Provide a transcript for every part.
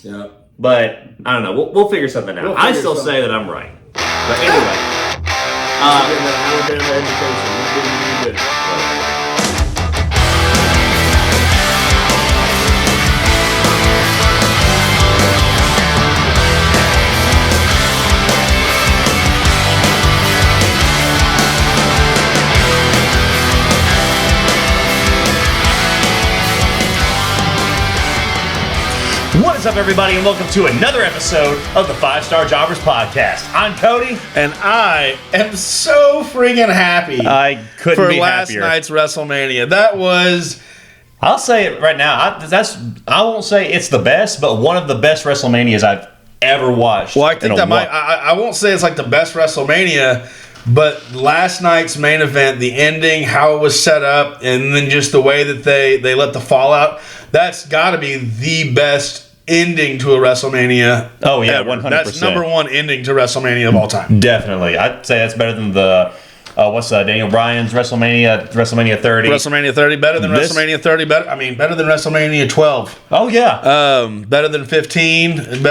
Yeah. But I don't know. We'll figure something out. I still say that I'm right. But anyway. Alabama education. We're doing good. What is up, everybody, and welcome to another episode of the 5-Star Jobbers Podcast. I'm Cody. And I am so friggin' happy I couldn't be happier. For last night's WrestleMania. That was... I'll say it right now. I won't say it's the best, but one of the best WrestleManias I've ever watched. Well, I think that might... I won't say it's like the best WrestleMania, but last night's main event, the ending, how it was set up, and then just the way that they let the fallout, that's got to be the best ending to a WrestleMania. Oh, yeah, ever. 100%. That's number one ending to WrestleMania of all time. Definitely. I'd say that's better than the... Daniel Bryan's WrestleMania 30. WrestleMania 30 better than WrestleMania 30. Better than WrestleMania 12. Oh yeah. Better than 15.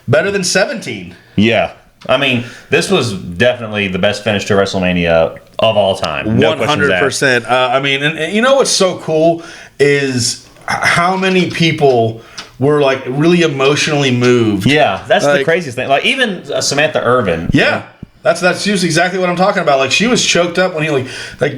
Better than 17. Yeah. I mean, this was definitely the best finish to WrestleMania of all time. No 100%. And you know what's so cool is how many people were like really emotionally moved. Yeah, that's the craziest thing. Like even Samantha Irvin. Yeah. That's just exactly what I'm talking about. Like she was choked up when he like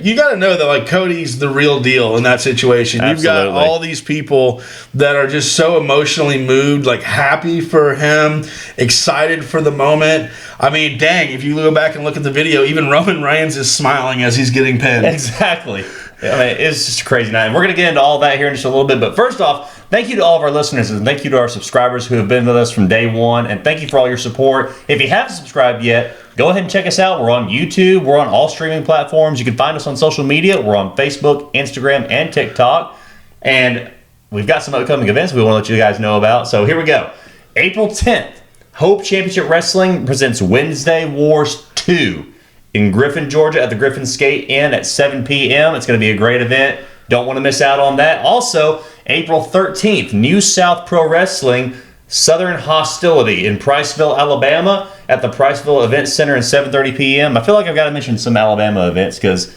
you got to know that like Cody's the real deal in that situation. Absolutely. You've got all these people that are just so emotionally moved, like happy for him, excited for the moment. I mean, dang, if you go back and look at the video, even Roman Reigns is smiling as he's getting pinned. Exactly. I mean, it's just a crazy night. And we're going to get into all that here in just a little bit. But first off, thank you to all of our listeners and thank you to our subscribers who have been with us from day one. And thank you for all your support. If you haven't subscribed yet, go ahead and check us out. We're on YouTube. We're on all streaming platforms. You can find us on social media. We're on Facebook, Instagram, and TikTok. And we've got some upcoming events we want to let you guys know about. So here we go. April 10th, Hope Championship Wrestling presents Wednesday Wars 2 in Griffin, Georgia at the Griffin Skate Inn at 7 p.m. It's going to be a great event. Don't want to miss out on that. Also, April 13th, New South Pro Wrestling Southern Hostility in Priceville, Alabama at the Priceville Event Center at 7:30 p.m. I feel like I've got to mention some Alabama events because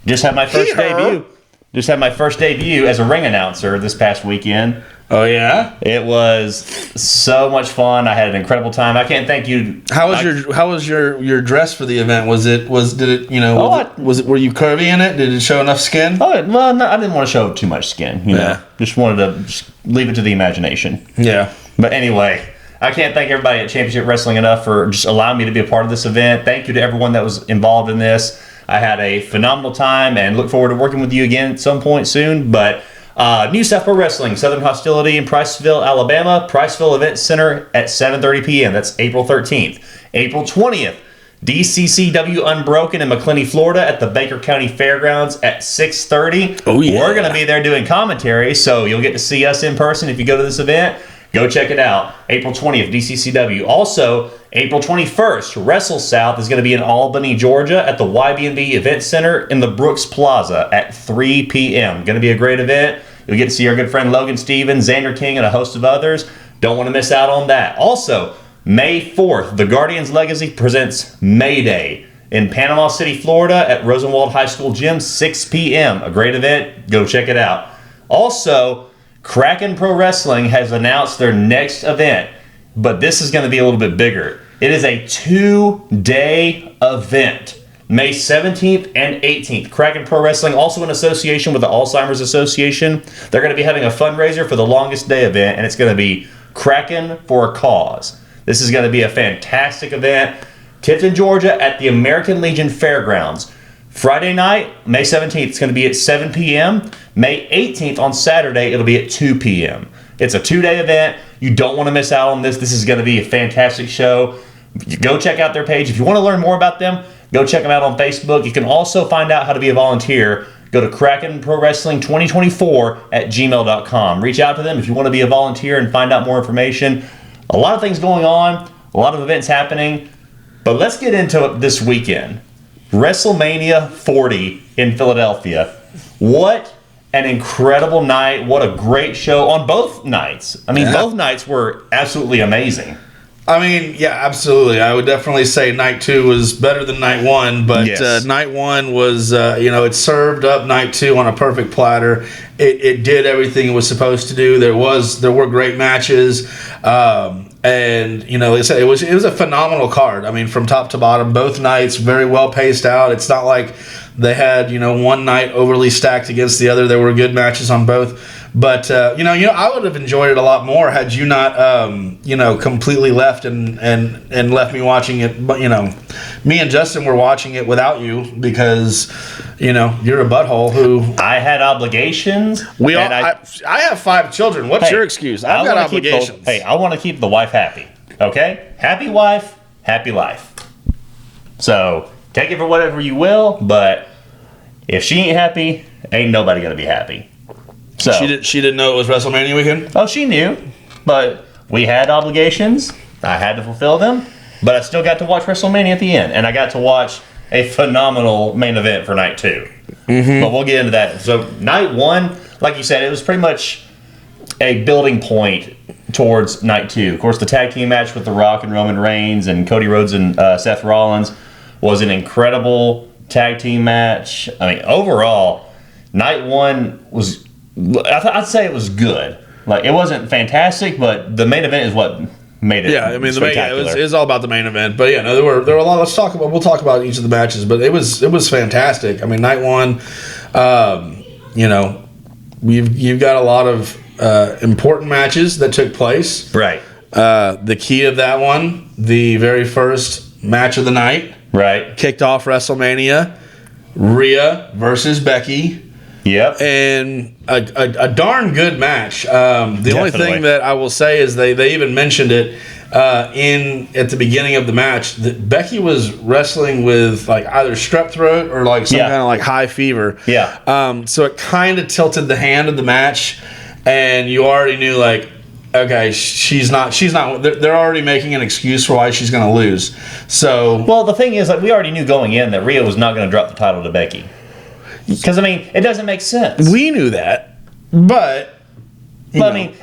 just had my first debut. Just had my first debut as a ring announcer this past weekend. Oh yeah, it was so much fun. I had an incredible time. I can't thank you. How was your dress for the event? Were you curvy in it? Did it show enough skin? Oh well, no, I didn't want to show too much skin. You know, just wanted to leave it to the imagination. Yeah. But anyway, I can't thank everybody at Championship Wrestling enough for just allowing me to be a part of this event. Thank you to everyone that was involved in this. I had a phenomenal time and look forward to working with you again at some point soon. But New South Pro Wrestling, Southern Hostility in Priceville, Alabama, Priceville Event Center at 7:30 p.m. That's April 13th. April 20th, DCCW Unbroken in McClenny, Florida at the Baker County Fairgrounds at 6:30. Oh, yeah. We're going to be there doing commentary, so you'll get to see us in person if you go to this event. Go check it out. April 20th, DCCW. Also, April 21st, Wrestle South is going to be in Albany, Georgia at the YB&B Event Center in the Brooks Plaza at 3 p.m. Going to be a great event. You'll get to see our good friend Logan Stevens, Xander King, and a host of others. Don't want to miss out on that. Also, May 4th, the Guardians Legacy presents Mayday in Panama City, Florida at Rosenwald High School Gym, 6 p.m. A great event. Go check it out. Also, Kraken Pro Wrestling has announced their next event, but this is going to be a little bit bigger. It is a 2-day event, May 17th and 18th. Kraken Pro Wrestling, also in association with the Alzheimer's Association, they're going to be having a fundraiser for the Longest Day event, and it's going to be Kraken for a Cause. This is going to be a fantastic event. Tifton, Georgia at the American Legion Fairgrounds. Friday night, May 17th, it's going to be at 7 p.m. May 18th on Saturday, it'll be at 2 p.m. It's a 2-day event. You don't want to miss out on this. This is going to be a fantastic show. Go check out their page. If you want to learn more about them, go check them out on Facebook. You can also find out how to be a volunteer. Go to Kraken Pro Wrestling 2024 at gmail.com. Reach out to them if you want to be a volunteer and find out more information. A lot of things going on, a lot of events happening. But let's get into this weekend. WrestleMania 40 in Philadelphia. What an incredible night. What a great show on both nights. I mean, Yeah. both nights were absolutely amazing. I mean, yeah, absolutely. I would definitely say night 2 was better than night 1, but Yes. night 1 was, it served up night 2 on a perfect platter. It did everything it was supposed to do. There were great matches, and like I said, it was a phenomenal card. I mean, from top to bottom, both nights very well paced out. It's not like they had one night overly stacked against the other. There were good matches on both. But I would have enjoyed it a lot more had you not, completely left and left me watching it. But me and Justin were watching it without you because, you're a butthole who. I had obligations. I have 5 children. What's your excuse? I've got obligations. I want to keep the wife happy. Okay, happy wife, happy life. So take it for whatever you will, but if she ain't happy, ain't nobody gonna be happy. So She didn't know it was WrestleMania weekend? Oh, she knew, but we had obligations. I had to fulfill them, but I still got to watch WrestleMania at the end, and I got to watch a phenomenal main event for night 2. Mm-hmm. But we'll get into that. So night 1, like you said, it was pretty much a building point towards night 2. Of course, the tag team match with The Rock and Roman Reigns and Cody Rhodes and Seth Rollins was an incredible tag team match. I mean, overall, night 1 was... I'd say it was good. Like, it wasn't fantastic, but the main event is what made it. Yeah, I mean, spectacular. it was all about the main event. But yeah, no, there were a lot. We'll talk about each of the matches, but it was fantastic. I mean, night 1, you've got a lot of important matches that took place. Right. The key of that one, the very first match of the night, Right. kicked off WrestleMania, Rhea versus Becky. Yep. And a darn good match. The only thing that I will say is they even mentioned it at the beginning of the match that Becky was wrestling with like either strep throat or like some kind of like high fever. Yeah. So it kind of tilted the hand of the match, and you already knew like, okay, she's not. They're already making an excuse for why she's going to lose. So well, the thing is, like, we already knew going in that Rhea was not going to drop the title to Becky. Because, I mean, it doesn't make sense. We knew that, but I mean,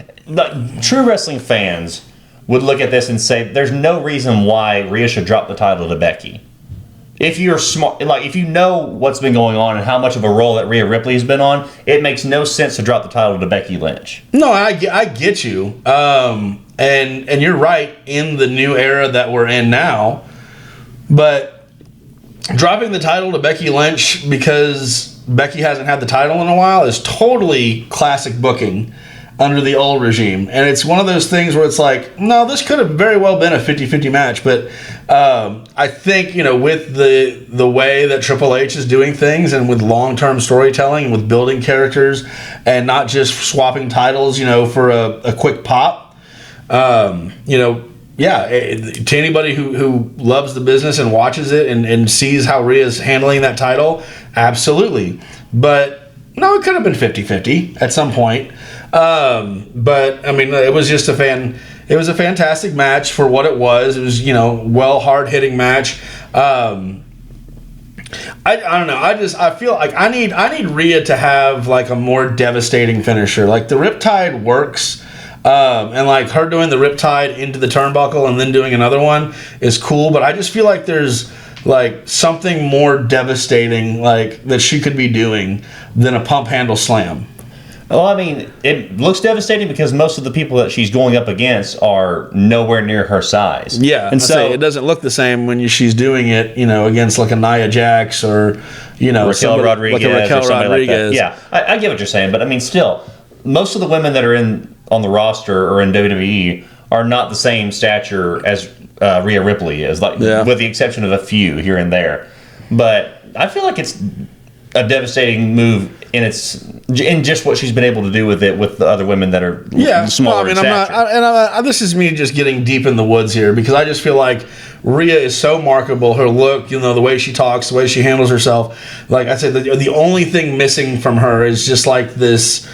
true wrestling fans would look at this and say, there's no reason why Rhea should drop the title to Becky. If you're smart, like, if you know what's been going on and how much of a role that Rhea Ripley has been on, it makes no sense to drop the title to Becky Lynch. No, I get you. And you're right in the new era that we're in now, but dropping the title to Becky Lynch because Becky hasn't had the title in a while is totally classic booking under the old regime. And it's one of those things where it's like, no, this could have very well been a 50-50 match. But I think, with the way that Triple H is doing things and with long-term storytelling and with building characters and not just swapping titles, for a quick pop, yeah, to anybody who loves the business and watches it and sees how Rhea's handling that title, absolutely. But no, it could have been 50-50 at some point. But I mean, it was just a fantastic match for what it was. It was, hard hitting match. I don't know. I feel like I need Rhea to have like a more devastating finisher. Like the Riptide works. And like her doing the Riptide into the turnbuckle and then doing another one is cool, but I just feel like there's like something more devastating like that she could be doing than a pump handle slam. Well, I mean, it looks devastating because most of the people that she's going up against are nowhere near her size. Yeah, and so it doesn't look the same when she's doing it, against like a Nia Jax or Raquel Rodriguez, like a Raquel or somebody Rodriguez. Like that. Yeah, I get what you're saying, but I mean, still, most of the women that are on the roster or in WWE are not the same stature as Rhea Ripley is, with the exception of a few here and there. But I feel like it's a devastating move in just what she's been able to do with it with the other women that are smaller. I mean, this is me just getting deep in the woods here because I just feel like Rhea is so marketable. Her look, the way she talks, the way she handles herself. Like I said, the only thing missing from her is just like this,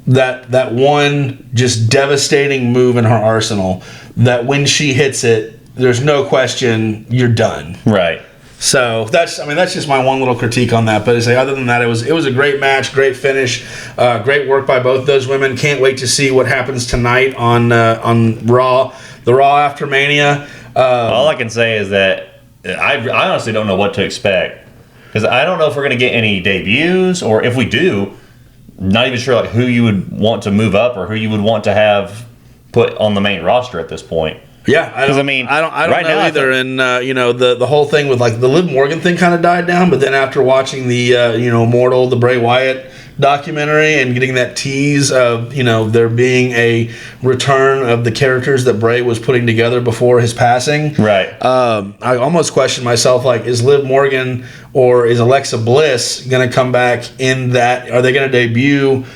that one just devastating move in her arsenal that when she hits it, there's no question you're done. Right. So that's just my one little critique on that. But other than that, it was a great match, great finish, great work by both those women. Can't wait to see what happens tonight on Raw, the Raw after Mania. All I can say is that I honestly don't know what to expect, because I don't know if we're going to get any debuts, or if we do, not even sure like who you would want to move up or who you would want to have put on the main roster at this point. Yeah, I don't right know now, either. And the whole thing with like the Liv Morgan thing kind of died down, but then after watching the Immortal, the Bray Wyatt documentary, and getting that tease of there being a return of the characters that Bray was putting together before his passing, right? I almost question myself, like, is Liv Morgan or is Alexa Bliss going to come back in that? Are they going to debut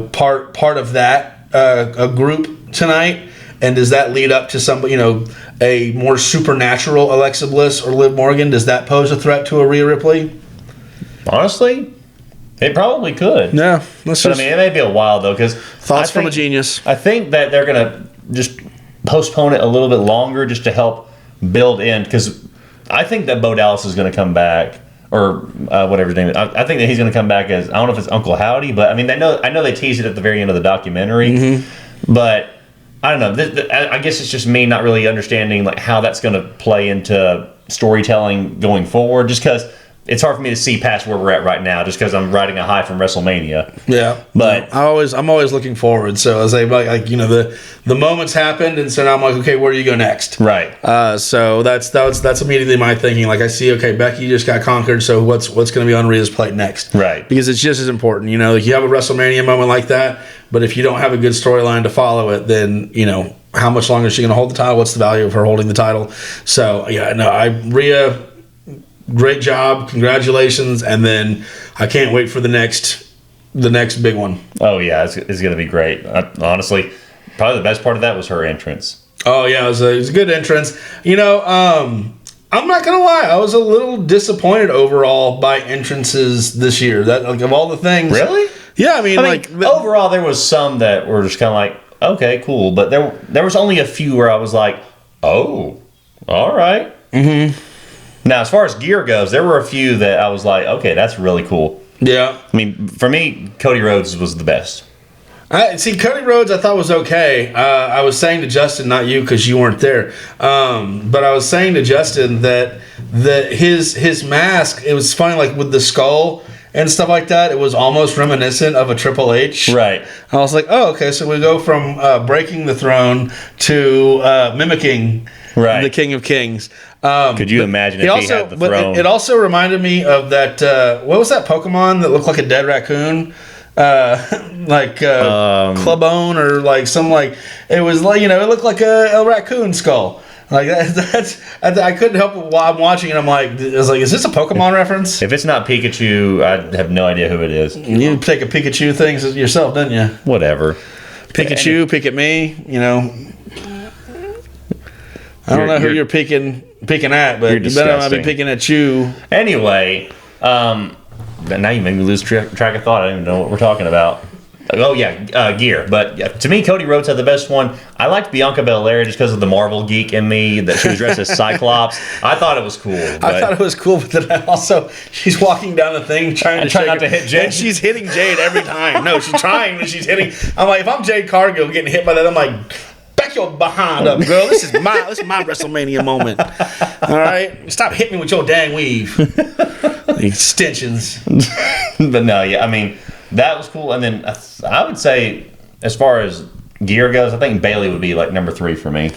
part of that a group tonight? And does that lead up to some, a more supernatural Alexa Bliss or Liv Morgan? Does that pose a threat to a Rhea Ripley? Honestly, it probably could. Yeah. It may be a while, though, because... Thoughts from a genius. I think that they're going to just postpone it a little bit longer just to help build in, because I think that Bo Dallas is going to come back, or whatever his name is. I think that he's going to come back as, I don't know if it's Uncle Howdy, but I know they teased it at the very end of the documentary, but... I don't know. I guess it's just me not really understanding like how that's going to play into storytelling going forward. Just because it's hard for me to see past where we're at right now, just because I'm riding a high from WrestleMania. Yeah, but I'm always looking forward. So as the moments happened, and so now I'm like, okay, where do you go next? Right. So that's immediately my thinking. Like I see, okay, Becky just got conquered. So what's going to be on Rhea's plate next? Right. Because it's just as important. Like you have a WrestleMania moment like that. But if you don't have a good storyline to follow it, then, how much longer is she going to hold the title? What's the value of her holding the title? So, yeah, no, Rhea, great job. Congratulations. And then I can't wait for the next big one. Oh, yeah, it's going to be great. Honestly, probably the best part of that was her entrance. Oh, yeah, it was a good entrance. I'm not going to lie. I was a little disappointed overall by entrances this year. That of all the things. Really? Yeah, I mean overall, there was some that were just kind of like, okay, cool. But there was only a few where I was like, oh, all right. Mm-hmm. Now, as far as gear goes, there were a few that I was like, okay, that's really cool. Yeah. I mean, for me, Cody Rhodes was the best. Cody Rhodes I thought was okay. I was saying to Justin, not you because you weren't there, but I was saying to Justin that his mask, it was funny, like with the skull and stuff like that, it was almost reminiscent of a Triple H. Right. I was like, oh, okay, so we go from breaking the throne to mimicking the King of Kings. Could you imagine if he had the throne? It also reminded me of that, what was that Pokemon that looked like a dead raccoon? Clubone or like some it was like it looked like a raccoon skull. Like I couldn't help it while I'm watching it. I was like, is this a Pokemon reference? If it's not Pikachu, I have no idea who it is. You take a Pikachu thing yourself, didn't you? Whatever. Pikachu, pick at me. I don't know who you're picking at, but you better not be picking at you. Anyway, now you made me lose track of thought. I don't even know what we're talking about. Oh, yeah, gear. But to me, Cody Rhodes had the best one. I liked Bianca Belair just because of the Marvel geek in me, that she was dressed as Cyclops. I thought it was cool. I thought it was cool, but then she's walking down the thing trying not to hit Jade. And she's hitting Jade every time. No, she's trying, and she's hitting. I'm like, if I'm Jade Cargill getting hit by that, I'm like, back your behind up, girl. This is my WrestleMania moment. All right? Stop hitting me with your dang weave. The extensions. But no, yeah, I mean, that was cool. And then I would say, as far as gear goes, I think Bayley would be like number 3 for me.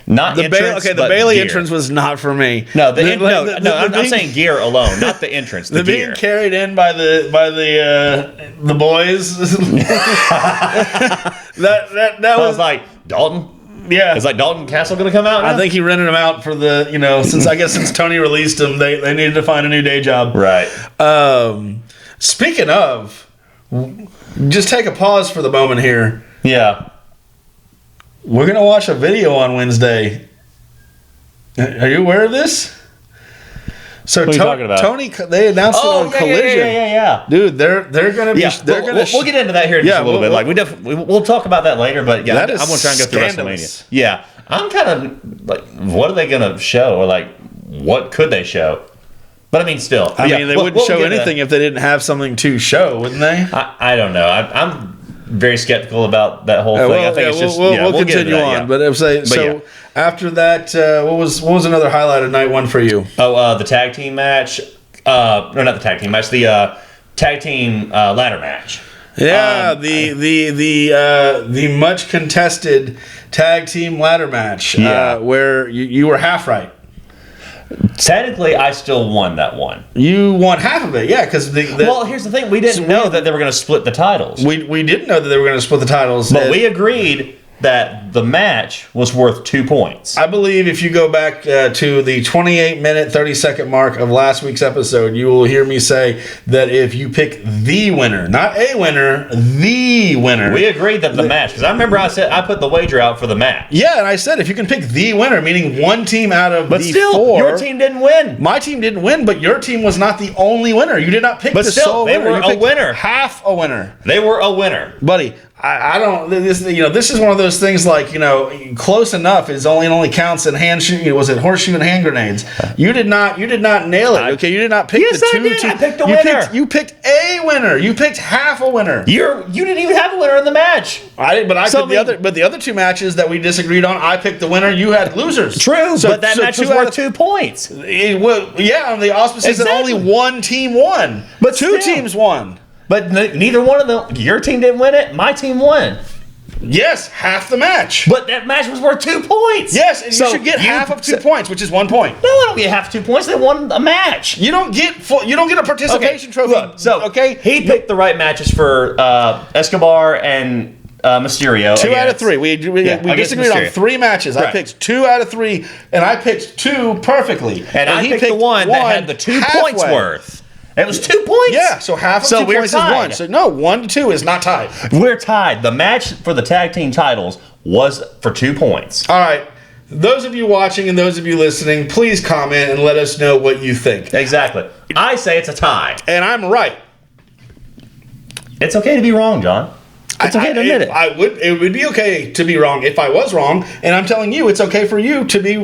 Not the entrance, the Bayley entrance was not for me. No, I'm saying gear alone, not the entrance. The gear being carried in by the boys. that was like Dalton. Yeah, is like Dalton Castle going to come out now? I think he rented him out for the since Tony released him, they needed to find a new day job. Right. Speaking of, just take a pause for the moment here. Yeah. We're going to watch a video on Wednesday. Are you aware of this? So what are you talking about? Tony, they announced it on Collision. Yeah. Dude, they're going to be. Yeah, we'll get into that here in just a little bit. We'll talk about that later. But yeah, I'm going to try and go through WrestleMania. Yeah, I'm kind of like, what are they going to show? Or like, what could they show? But I mean, still. I mean, they wouldn't show anything if they didn't have something to show, wouldn't they? I don't know. I'm very skeptical about that whole thing. I think it's just we'll continue on. But after that, what was another highlight of night one for you? Oh, the tag team match. No, not the tag team match. The tag team ladder match. Yeah, the much contested tag team ladder match. Where you were half right. Technically, I still won that one. You won half of it, yeah. Because well, here's the thing: we didn't know that they were going to split the titles. We didn't know that they were going to split the titles, but we agreed that the match was worth 2 points. I believe if you go back to the 28-minute, 30-second mark of last week's episode, you will hear me say that if you pick the winner, not a winner, the winner. We agreed that the match, because I remember I said I put the wager out for the match. Yeah, and I said if you can pick the winner, meaning one team out of but the still, four. Your team didn't win. My team didn't win, but your team was not the only winner. You did not pick the sole winner. They were a winner. Half a winner. They were a winner. Buddy, I don't. This is one of those things like close enough is only counts in hand shoot. Was it horseshoe and hand grenades? You did not nail it. Okay, you did not pick yes, the two. I did. I picked a winner. You picked a winner. You picked half a winner. You didn't even have a winner in the match. I did, but the other two matches that we disagreed on, I picked the winner. You had losers. True, but that match was worth 2 points. On the auspices that only one team won, but two teams won. But neither one of them. Your team didn't win it. My team won. Yes, half the match. But that match was worth 2 points. Yes, and you should get half of 2 points, which is 1 point. No, I don't get half 2 points. They won a match. You don't get a participation trophy. Look, he picked the right matches for Escobar and Mysterio. 2 out of 3. We disagreed on 3 matches. Right. I picked 2 out of 3, and I picked 2 perfectly. And I picked the one that had the 2 points worth. It was 2 points. Yeah, so half of 2 points is 1. So no, 1 to 2 is not tied. We're tied. The match for the tag team titles was for 2 points. All right. Those of you watching and those of you listening, please comment and let us know what you think. Exactly. I say it's a tie. And I'm right. It's okay to be wrong, John. It's okay to admit it. It would be okay to be wrong if I was wrong, and I'm telling you, it's okay for you to be,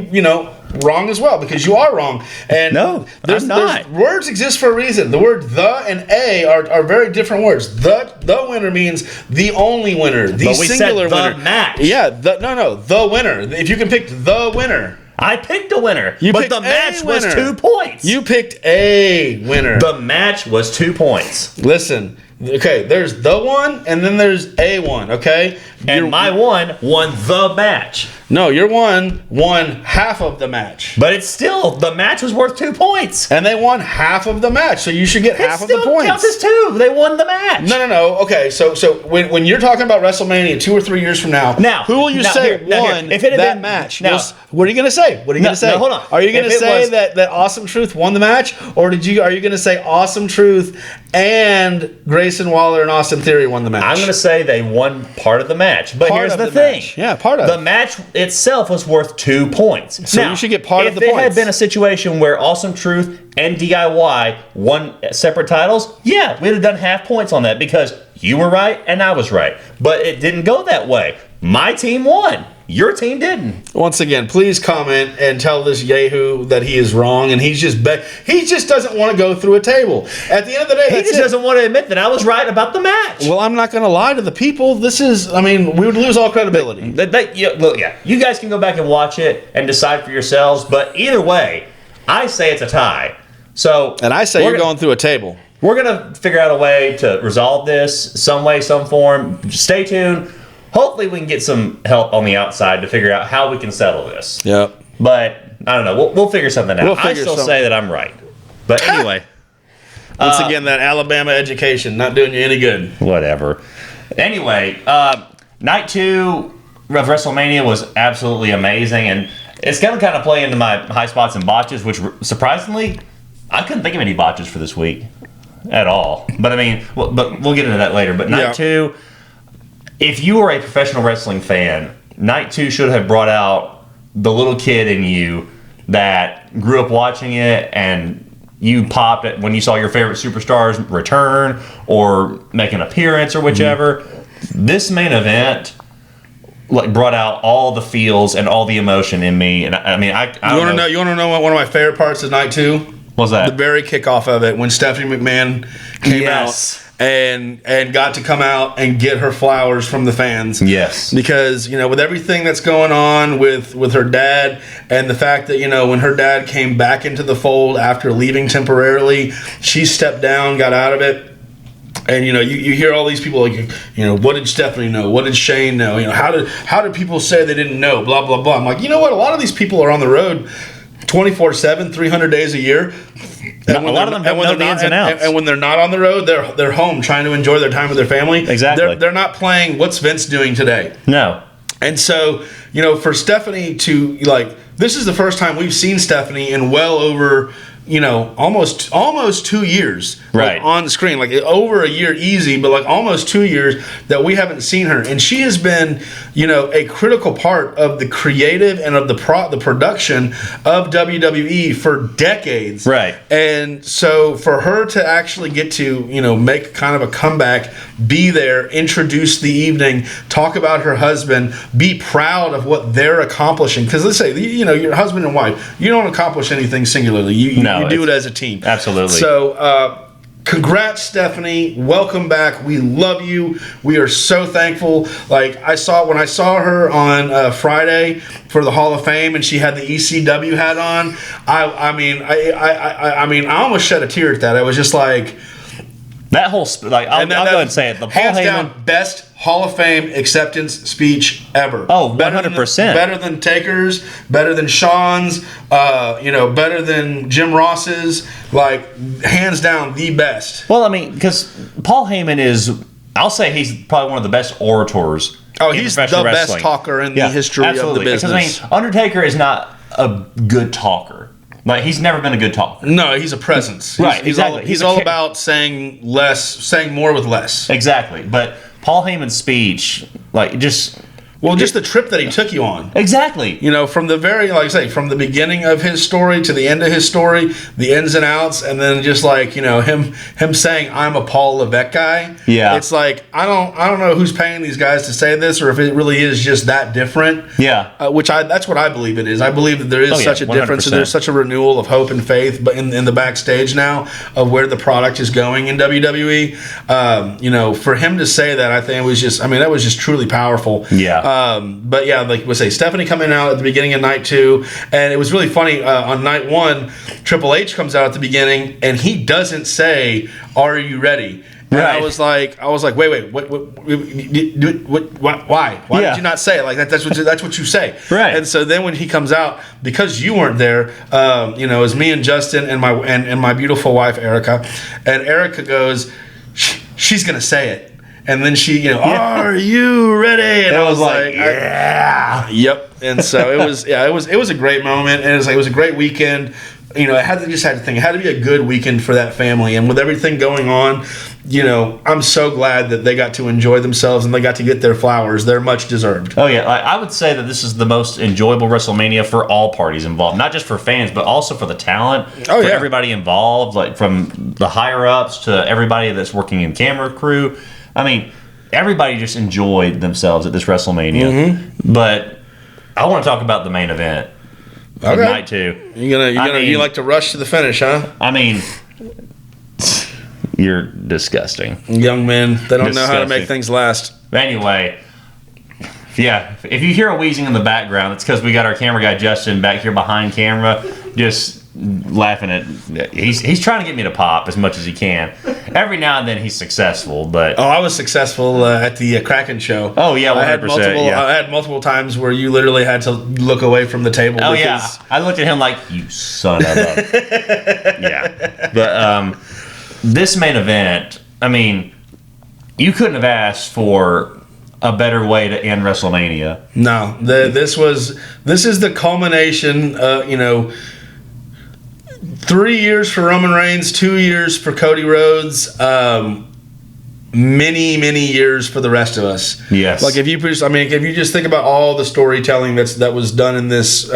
wrong as well, because you are wrong. And no, I'm not. Words exist for a reason. The word "the" and "a" are very different words. The winner means the only winner, the singular winner. The match. Yeah, the winner. If you can pick the winner. I picked a winner, but the match was 2 points. You picked a winner. The match was 2 points. Listen. Okay, there's the one, and then there's a one, okay? And my one won the match. No, your one won half of the match. But it's still, the match was worth 2 points. And they won half of the match, so you should get half of the points. It counts as 2. They won the match. No. Okay, so when you're talking about WrestleMania 2 or 3 years from now, who will you say won that match? Now, what are you going to say? What are you going to say? No, hold on. Are you going to say that Awesome Truth won the match? Or are you going to say Awesome Truth and Grayson Waller and Austin Theory won the match? I'm going to say they won part of the match. But here's the thing. Yeah, part of the match itself was worth 2 points. So you should get part of the points. If it had been a situation where Awesome Truth and DIY won separate titles, yeah, we'd have done half points on that because you were right and I was right. But it didn't go that way. My team won. Your team didn't. Once again, please comment and tell this yahoo that he is wrong, and he just doesn't want to go through a table. At the end of the day, he just doesn't want to admit that I was right about the match. Well, I'm not going to lie to the people. We would lose all credibility. You guys can go back and watch it and decide for yourselves. But either way, I say it's a tie. And I say you're going through a table. We're gonna figure out a way to resolve this some way, some form. Stay tuned. Hopefully we can get some help on the outside to figure out how we can settle this. Yep. But I don't know. We'll figure something out. I still say that I'm right. But anyway. Once again, that Alabama education not doing you any good. Whatever. Anyway, night 2 of WrestleMania was absolutely amazing. And it's going to kind of play into my high spots and botches, which surprisingly, I couldn't think of any botches for this week at all. But but we'll get into that later. But night 2... If you were a professional wrestling fan, night 2 should have brought out the little kid in you that grew up watching it and you popped it when you saw your favorite superstars return or make an appearance or whichever. This main event like brought out all the feels and all the emotion in me. And I mean, You want to know what one of my favorite parts of night 2? What's that? The very kickoff of it, when Stephanie McMahon came out and got to come out and get her flowers from the fans. Yes. Because, with everything that's going on with her dad, and the fact that, when her dad came back into the fold after leaving temporarily, she stepped down, got out of it. And you hear all these people like, what did Stephanie know? What did Shane know? How did people say they didn't know? Blah blah blah. I'm like, you know what? A lot of these people are on the road 24/7, 300 days a year. And a lot of them don't know the ins and outs. And when they're not on the road, they're home trying to enjoy their time with their family. Exactly. They're not playing what's Vince doing today. No. And so, for Stephanie to this is the first time we've seen Stephanie in well over almost 2 years, right, on the screen, over a year easy, but almost 2 years that we haven't seen her, and she has been, a critical part of the creative and of the production of WWE for decades, right? And so for her to actually get to, make kind of a comeback, be there, introduce the evening, talk about her husband, be proud of what they're accomplishing, because let's say, your husband and wife, you don't accomplish anything singularly. You do it as a team. Absolutely. So, congrats, Stephanie. Welcome back. We love you. We are so thankful. When I saw her on Friday for the Hall of Fame, and she had the ECW hat on. I mean, I almost shed a tear at that. I was just like. That whole I'll go ahead and say it. The Paul hands Heyman, down, best Hall of Fame acceptance speech ever. Oh, 100%. Better than Taker's, better than Shawn's, better than Jim Ross's. Hands down, the best. Well, I mean, because Paul Heyman is, I'll say he's probably one of the best orators. Oh, he's the best talker in the history of the business. Because, Undertaker is not a good talker. He's never been a good talker. No, he's a presence. Right, exactly. He's all about saying more with less. Exactly. But Paul Heyman's speech, just the trip that he took you on. Exactly. From the from the beginning of his story to the end of his story, the ins and outs, and then just him saying, "I'm a Paul Levesque guy." Yeah. It's I don't know who's paying these guys to say this, or if it really is just that different. Yeah. That's what I believe it is. I believe that there is such a difference, and there's such a renewal of hope and faith, but in the backstage now of where the product is going in WWE. For him to say that, I think it was that was just truly powerful. Yeah. But yeah, we say, Stephanie coming out at the beginning of night 2, and it was really funny. On night 1, Triple H comes out at the beginning, and he doesn't say, "Are you ready?" And right. I was like, wait, what, why did you not say it? That's what you say. Right. And so then when he comes out, because you weren't there, it was me and Justin and my beautiful wife Erica, and Erica goes, she's gonna say it. And then she, are you ready? And I was like, yeah. Yep. And so it was a great moment, and it was a great weekend. It had to be a good weekend for that family, and with everything going on, I'm so glad that they got to enjoy themselves and they got to get their flowers. They're much deserved. Oh yeah, I would say that this is the most enjoyable WrestleMania for all parties involved, not just for fans, but also for the talent, for everybody involved, from the higher ups to everybody that's working in camera crew. I mean, everybody just enjoyed themselves at this WrestleMania. Mm-hmm. But I want to talk about the main event of night 2. You like to rush to the finish, huh? I mean, you're disgusting. Young men, they don't know how to make things last. Anyway, yeah, if you hear a wheezing in the background, it's because we got our camera guy Justin back here behind camera, just laughing at. He's trying to get me to pop as much as he can. Every now and then he's successful, but I was successful at the Kraken show. Oh yeah, 100%. I had multiple times where you literally had to look away from the table. Oh yeah, I looked at him like, you son of a. Yeah, but this main event, I mean, you couldn't have asked for a better way to end WrestleMania. No, this is the culmination. 3 years for Roman Reigns, 2 years for Cody Rhodes, many years for the rest of us. Yes. If you just think about all the storytelling that was done in this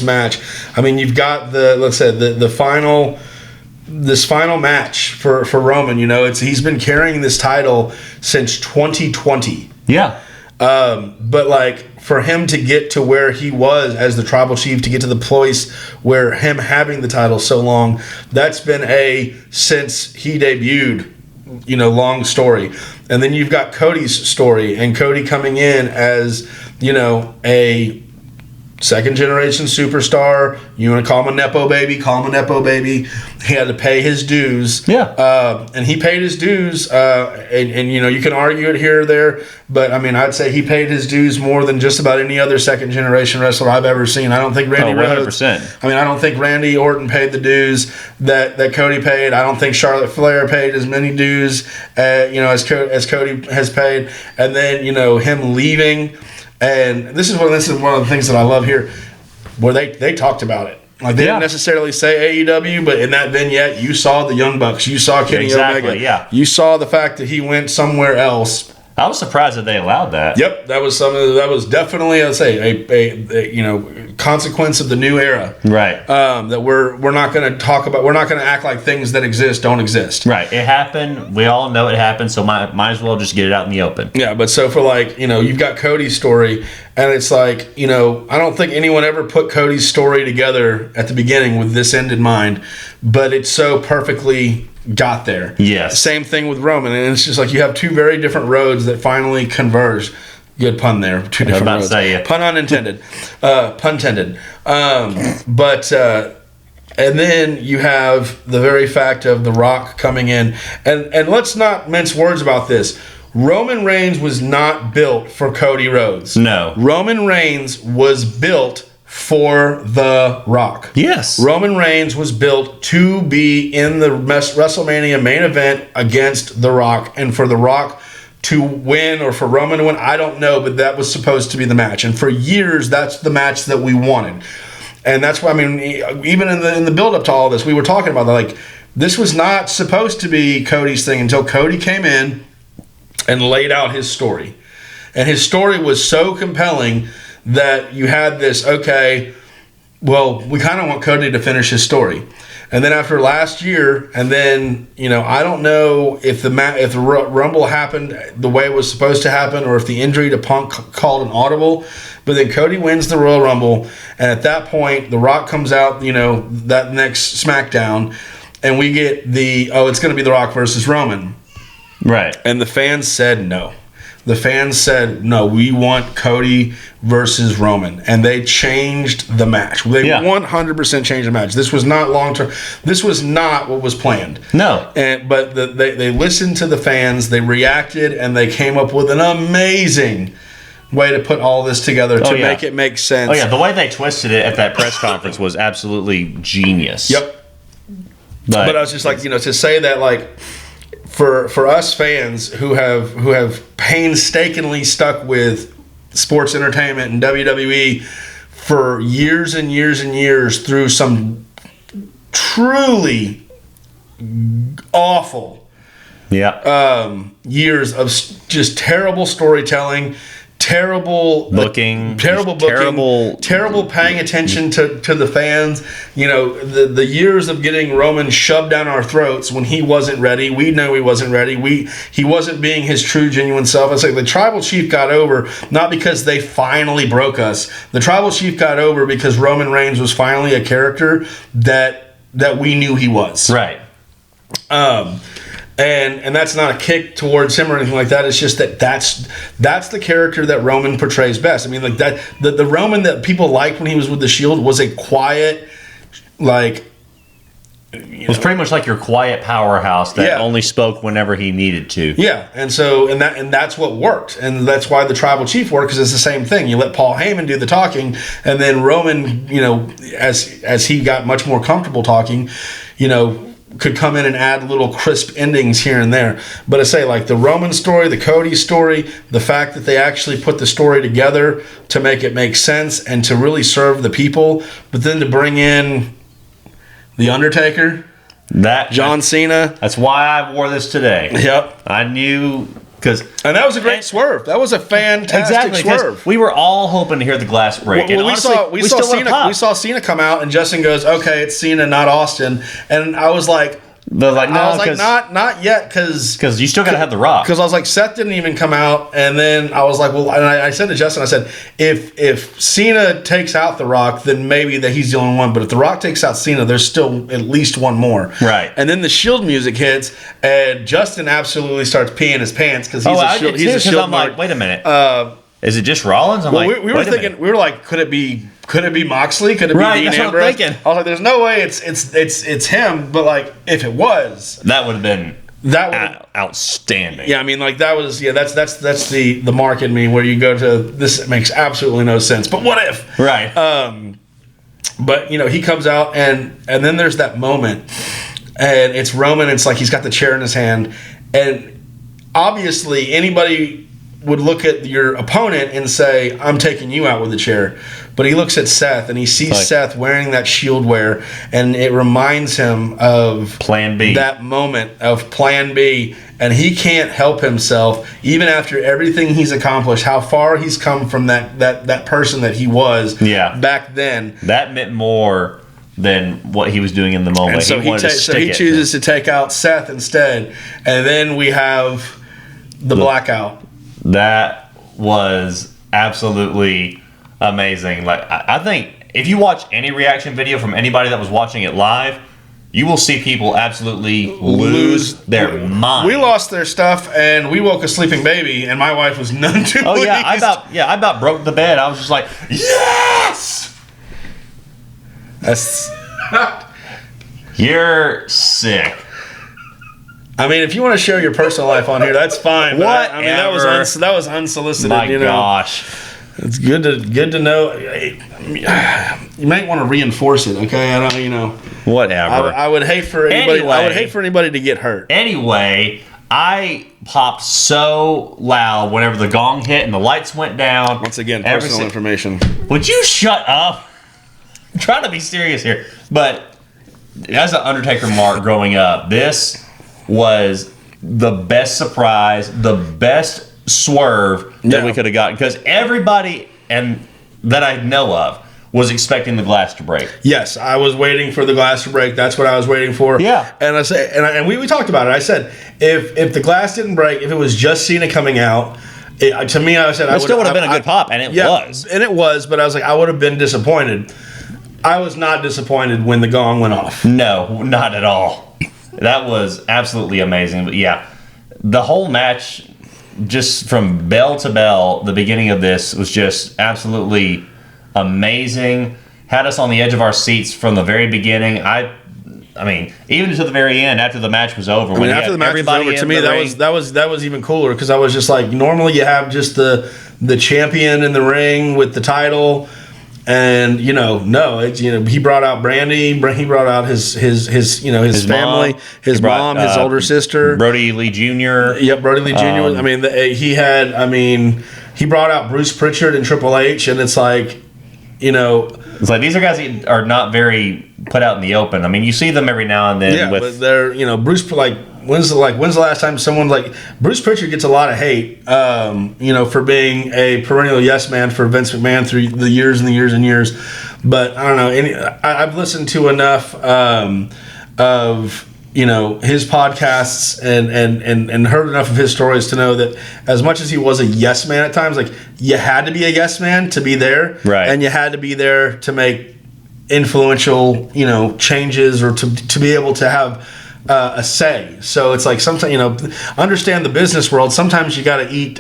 match. I mean, you've got the final. This final match for Roman, he's been carrying this title since 2020. Yeah. But for him to get to where he was as the tribal chief, to get to the place where him having the title so long, that's been since he debuted, long story. And then you've got Cody's story, and Cody coming in as, a second generation superstar. You want to call him a Nepo baby? Call him a Nepo baby. He had to pay his dues. Yeah. And he paid his dues. And you can argue it here or there, but I mean, I'd say he paid his dues more than just about any other second generation wrestler I've ever seen. I don't think Randy 100%. I don't think Randy Orton paid the dues that Cody paid. I don't think Charlotte Flair paid as many dues, as Cody has paid. And then, him leaving. And this is one of the things that I love here, where they talked about it. Like, they didn't necessarily say AEW, but in that vignette, you saw the Young Bucks, you saw Kenny Omega, you saw the fact that he went somewhere else. I was surprised that they allowed that. Yep, that was definitely, I'd say, a consequence of the new era. Right. That we're not going to talk about. We're not going to act like things that exist don't exist. Right. It happened. We all know it happened. So might as well just get it out in the open. Yeah. But so for you've got Cody's story, and it's like, I don't think anyone ever put Cody's story together at the beginning with this end in mind, but it's so perfectly got there. Yes. Same thing with Roman, and it's just like you have two very different roads that finally converge. Good pun there. Two different roads. Pun unintended. Pun intended. And then you have the very fact of The Rock coming in, and let's not mince words about this. Roman Reigns was not built for Cody Rhodes. No. Roman Reigns was built for The Rock. Yes. Roman Reigns was built to be in the WrestleMania main event against The Rock, and for The Rock to win, or for Roman to win, I don't know, but that was supposed to be the match. And for years, that's the match that we wanted. And that's why, even in the build-up to all this, we were talking about that. Like, this was not supposed to be Cody's thing until Cody came in and laid out his story. And his story was so compelling that you had this, okay, well, we kind of want Cody to finish his story. And then after last year, and then, I don't know if the Rumble happened the way it was supposed to happen, or if the injury to Punk called an audible, but then Cody wins the Royal Rumble, and at that point, The Rock comes out, that next SmackDown, and we get it's going to be The Rock versus Roman. Right. And the fans said no. The fans said, no, we want Cody versus Roman. And they changed the match. They 100% changed the match. This was not long-term. This was not what was planned. No. But they listened to the fans. They reacted, and they came up with an amazing way to put all this together to make it make sense. Oh, yeah. The way they twisted it at that press conference was absolutely genius. Yep. But I was just like, to say that, like, for us fans who have painstakingly stuck with sports entertainment and WWE for years and years and years through some truly awful years of just terrible storytelling, terrible booking, terrible paying attention to the fans. The years of getting Roman shoved down our throats when he wasn't ready. We know he wasn't ready. He wasn't being his true, genuine self. It's like the Tribal Chief got over, not because they finally broke us. The Tribal Chief got over because Roman Reigns was finally a character that we knew he was. Right. And that's not a kick towards him or anything like that. It's just that's the character that Roman portrays best. Like that, the Roman that people liked when he was with the Shield was a quiet, like, it was pretty much like your quiet powerhouse that only spoke whenever he needed to. Yeah, and that's what worked, and that's why the Tribal Chief worked, because it's the same thing. You let Paul Heyman do the talking, and then Roman, as he got much more comfortable talking, could come in and add little crisp endings here and there. But I say, like, the Roman story, the Cody story, the fact that they actually put the story together to make it make sense and to really serve the people, but then to bring in The Undertaker, John Cena. That's why I wore this today. Yep. I knew... And that was a great swerve. That was a fantastic swerve. We were all hoping to hear the glass break. Well, we saw Cena come out, and Justin goes, "Okay, it's Cena, not Austin." And I was like, They're like, no, I was like, not yet, because you still got to have The Rock. Because I was like, Seth didn't even come out, and then I was like, well, and I said to Justin, I said, if Cena takes out The Rock, then maybe that he's the only one. But if The Rock takes out Cena, there's still at least one more. Right. And then the Shield music hits, and Justin absolutely starts peeing his pants because he's a Shield. He's a Shield. I'm like, wait a minute. Is it just Rollins? I'm like, we were thinking, we were like, could it be Moxley? Could it be Dean Ambrose? I'm thinking. I was like, there's no way it's him. But like, if it was, that would have been outstanding. Yeah, I mean, like that was that's the mark in me where you go to this makes absolutely no sense. But what if? Right. But he comes out and then there's that moment, and it's Roman. It's like he's got the chair in his hand, and obviously anybody would look at your opponent and say, I'm taking you out with the chair. But he looks at Seth, and he sees Seth wearing that Shield wear, and it reminds him of Plan B. That moment of Plan B. And he can't help himself, even after everything he's accomplished, how far he's come from that person that he was back then. That meant more than what he was doing in the moment. And so he chooses to take out Seth instead. And then we have the blackout. That was absolutely amazing. Like, I think if you watch any reaction video from anybody that was watching it live, you will see people absolutely lose their mind. We lost their stuff, and we woke a sleeping baby, and my wife was none too pleased. I about broke the bed. I was just like, yes! That's You're sick. I mean, if you want to share your personal life on here, that's fine. What? I mean, that was unsolicited. My gosh, it's good to know. You might want to reinforce it. Okay, I don't. Whatever. I would hate for anybody. Anyway, I would hate for anybody to get hurt. Anyway, I popped so loud whenever the gong hit and the lights went down. Once again, personal information. Would you shut up? I'm trying to be serious here, but as an Undertaker mark growing up, this was the best surprise, the best swerve that we could have gotten, because everybody that I know of was expecting the glass to break. Yes, I was waiting for the glass to break. That's what I was waiting for. Yeah. And I say, and we talked about it. I said, if the glass didn't break, if it was just Cena coming out, to me, I said, it still would have been a good pop, and it was. And it was, but I was like, I would have been disappointed. I was not disappointed when the gong went off. No, not at all. That was absolutely amazing. But yeah, the whole match, just from bell to bell, the beginning of this was just absolutely amazing. Had us on the edge of our seats from the very beginning. I mean, even to the very end, after the match was over. After the match was over, to me that was even cooler, because I was just like, normally you have just the champion in the ring with the title. And he brought out Brandy. He brought out his family, his mom, his older sister, Brody Lee Jr. Yep, Brody Lee Jr. He brought out Bruce Pritchard and Triple H, and it's like, it's like these are guys that are not very put out in the open. I mean, you see them every now and then. Yeah, but they're Bruce, like. When's the last time someone like Bruce Pritchard gets a lot of hate, for being a perennial yes man for Vince McMahon through the years and the years and years. But I don't know. I've listened to enough of his podcasts and heard enough of his stories to know that as much as he was a yes man at times, like, you had to be a yes man to be there, right? And you had to be there to make influential changes, or to be able to have a say. So it's like, sometimes, understand the business world. Sometimes you got to eat,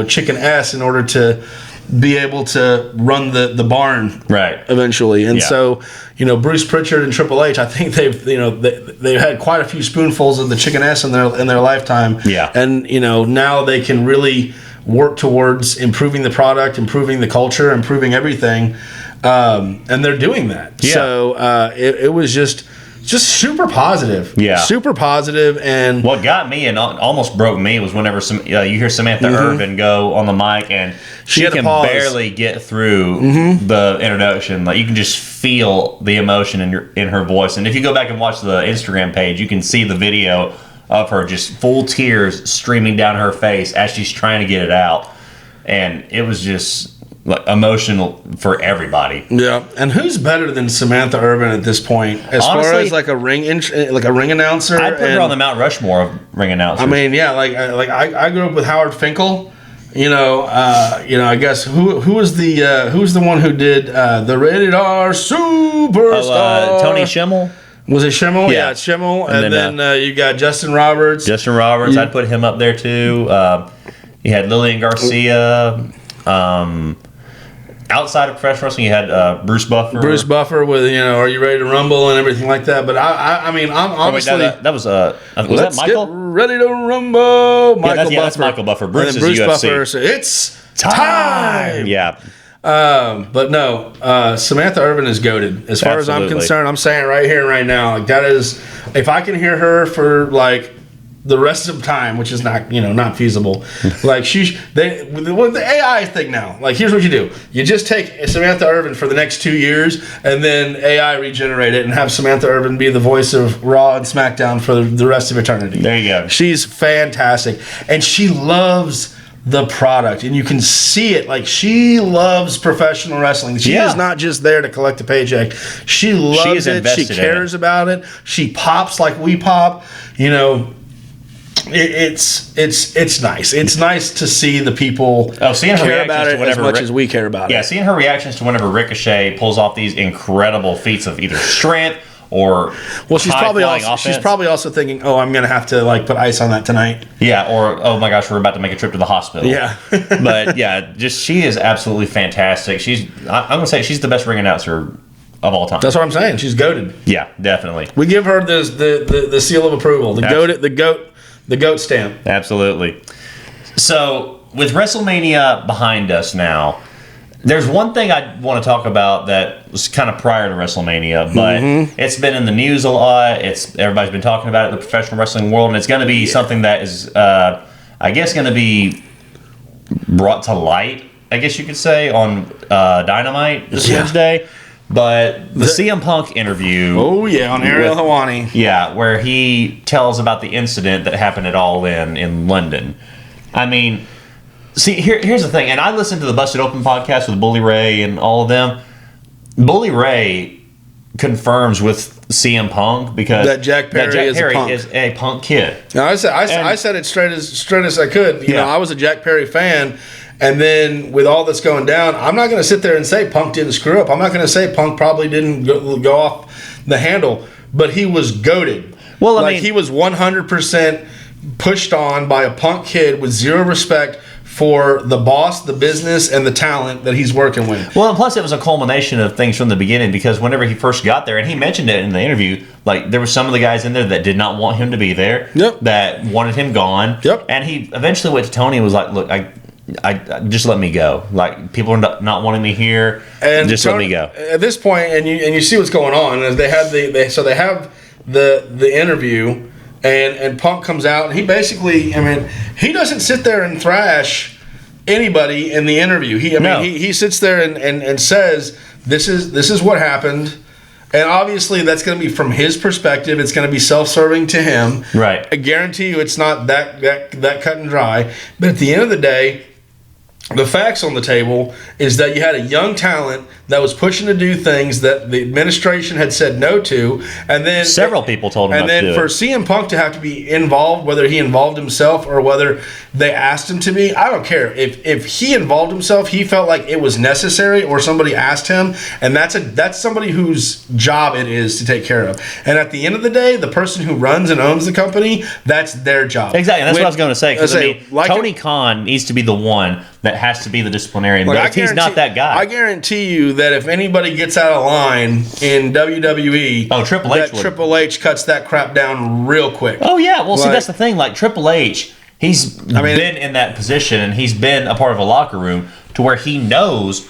chicken S in order to be able to run the barn, right? Eventually. And so, Bruce Pritchard and Triple H, I think they've had quite a few spoonfuls of the chicken S in their lifetime. Yeah. And now they can really work towards improving the product, improving the culture, improving everything, and they're doing that. Yeah. So it was just super positive. Yeah. Super positive. And what got me and almost broke me was whenever you hear Samantha Irvin go on the mic, and she can barely get through the introduction. Like, you can just feel the emotion in her voice. And if you go back and watch the Instagram page, you can see the video of her just full tears streaming down her face as she's trying to get it out. And it was just emotional for everybody. Yeah, and who's better than Samantha Urban at this point as Honestly, far as like a ring announcer? I'd put her on the Mount Rushmore of ring announcers. I mean, yeah, I grew up with Howard Finkel. I guess who was the one who did the Rated R Superstar? Tony Schimmel. Was it Schimmel? Yeah, it's Schimmel. And then you got Justin Roberts. I'd put him up there too. You had Lillian Garcia. Outside of professional wrestling, you had Bruce Buffer. Bruce Buffer with Are You Ready to Rumble and everything like that. But I'm honestly that was that Michael? Get ready to rumble. That's Michael Buffer. Bruce is UFC. Buffer. So it's time. Yeah. But no, Samantha Urban is goated. As far as I'm concerned, I'm saying it right here and right now. Like that is, if I can hear her for like the rest of time, which is not not feasible. Like with the AI thing now. Like here's what you do: you just take Samantha Urban for the next 2 years, and then AI regenerate it and have Samantha Urban be the voice of Raw and SmackDown for the rest of eternity. There you go. She's fantastic, and she loves the product, and you can see it. Like she loves professional wrestling. She is not just there to collect a paycheck. She loves it. She cares about it. She pops like we pop. It's nice. It's nice to see the people seeing her care about it as much as we care about it. Yeah, seeing her reactions to whenever Ricochet pulls off these incredible feats of either strength or she's probably also thinking, I'm gonna have to put ice on that tonight. Yeah, or oh my gosh, we're about to make a trip to the hospital. Yeah, but yeah, she is absolutely fantastic. I'm gonna say she's the best ring announcer of all time. That's what I'm saying. She's goated. Yeah, definitely. We give her the seal of approval. The goat stamp. Absolutely. So, with WrestleMania behind us now, there's one thing I want to talk about that was kind of prior to WrestleMania, but it's been in the news a lot. Everybody's been talking about it in the professional wrestling world, and it's going to be something that is, I guess, going to be brought to light, I guess you could say, on Dynamite this Wednesday. But the CM Punk interview... Oh, yeah, on Ariel Helwani. Yeah, where he tells about the incident that happened at All In London. I mean, see, here's the thing. And I listened to the Busted Open podcast with Bully Ray and all of them. Bully Ray confirms with CM Punk because... That Jack Perry is a Punk kid. Now, I said it straight as I could. I was a Jack Perry fan... And then with all that's going down, I'm not going to sit there and say Punk didn't screw up. I'm not going to say Punk probably didn't go off the handle, but he was goated. Well, I mean, he was 100% pushed on by a Punk kid with zero respect for the boss, the business, and the talent that he's working with. Well, and plus it was a culmination of things from the beginning because whenever he first got there, and he mentioned it in the interview, there were some of the guys in there that did not want him to be there, that wanted him gone, and he eventually went to Tony and was like, look, I just let me go. People are not wanting me here. And just let me go. At this point, and you see what's going on. As they have the interview, and Punk comes out, and he basically, he doesn't sit there and thrash anybody in the interview. He sits there and says this is what happened. And obviously, that's going to be from his perspective. It's going to be self-serving to him. Right. I guarantee you, it's not that cut and dry. But at the end of the day, the facts on the table is that you had a young talent that was pushing to do things that the administration had said no to, and then several people told him. And then for CM Punk to have to be involved, whether he involved himself or whether they asked him to be, I don't care. If he involved himself, he felt like it was necessary, or somebody asked him, and that's somebody whose job it is to take care of. And at the end of the day, the person who runs and owns the company, that's their job. Exactly. That's what I was going to say. Because Tony Khan needs to be the one that has to be the disciplinarian. But he's not that guy. I guarantee you that if anybody gets out of line in WWE, Triple H cuts that crap down real quick. Oh yeah, well see that's the thing. Triple H, he's been in that position and he's been a part of a locker room to where he knows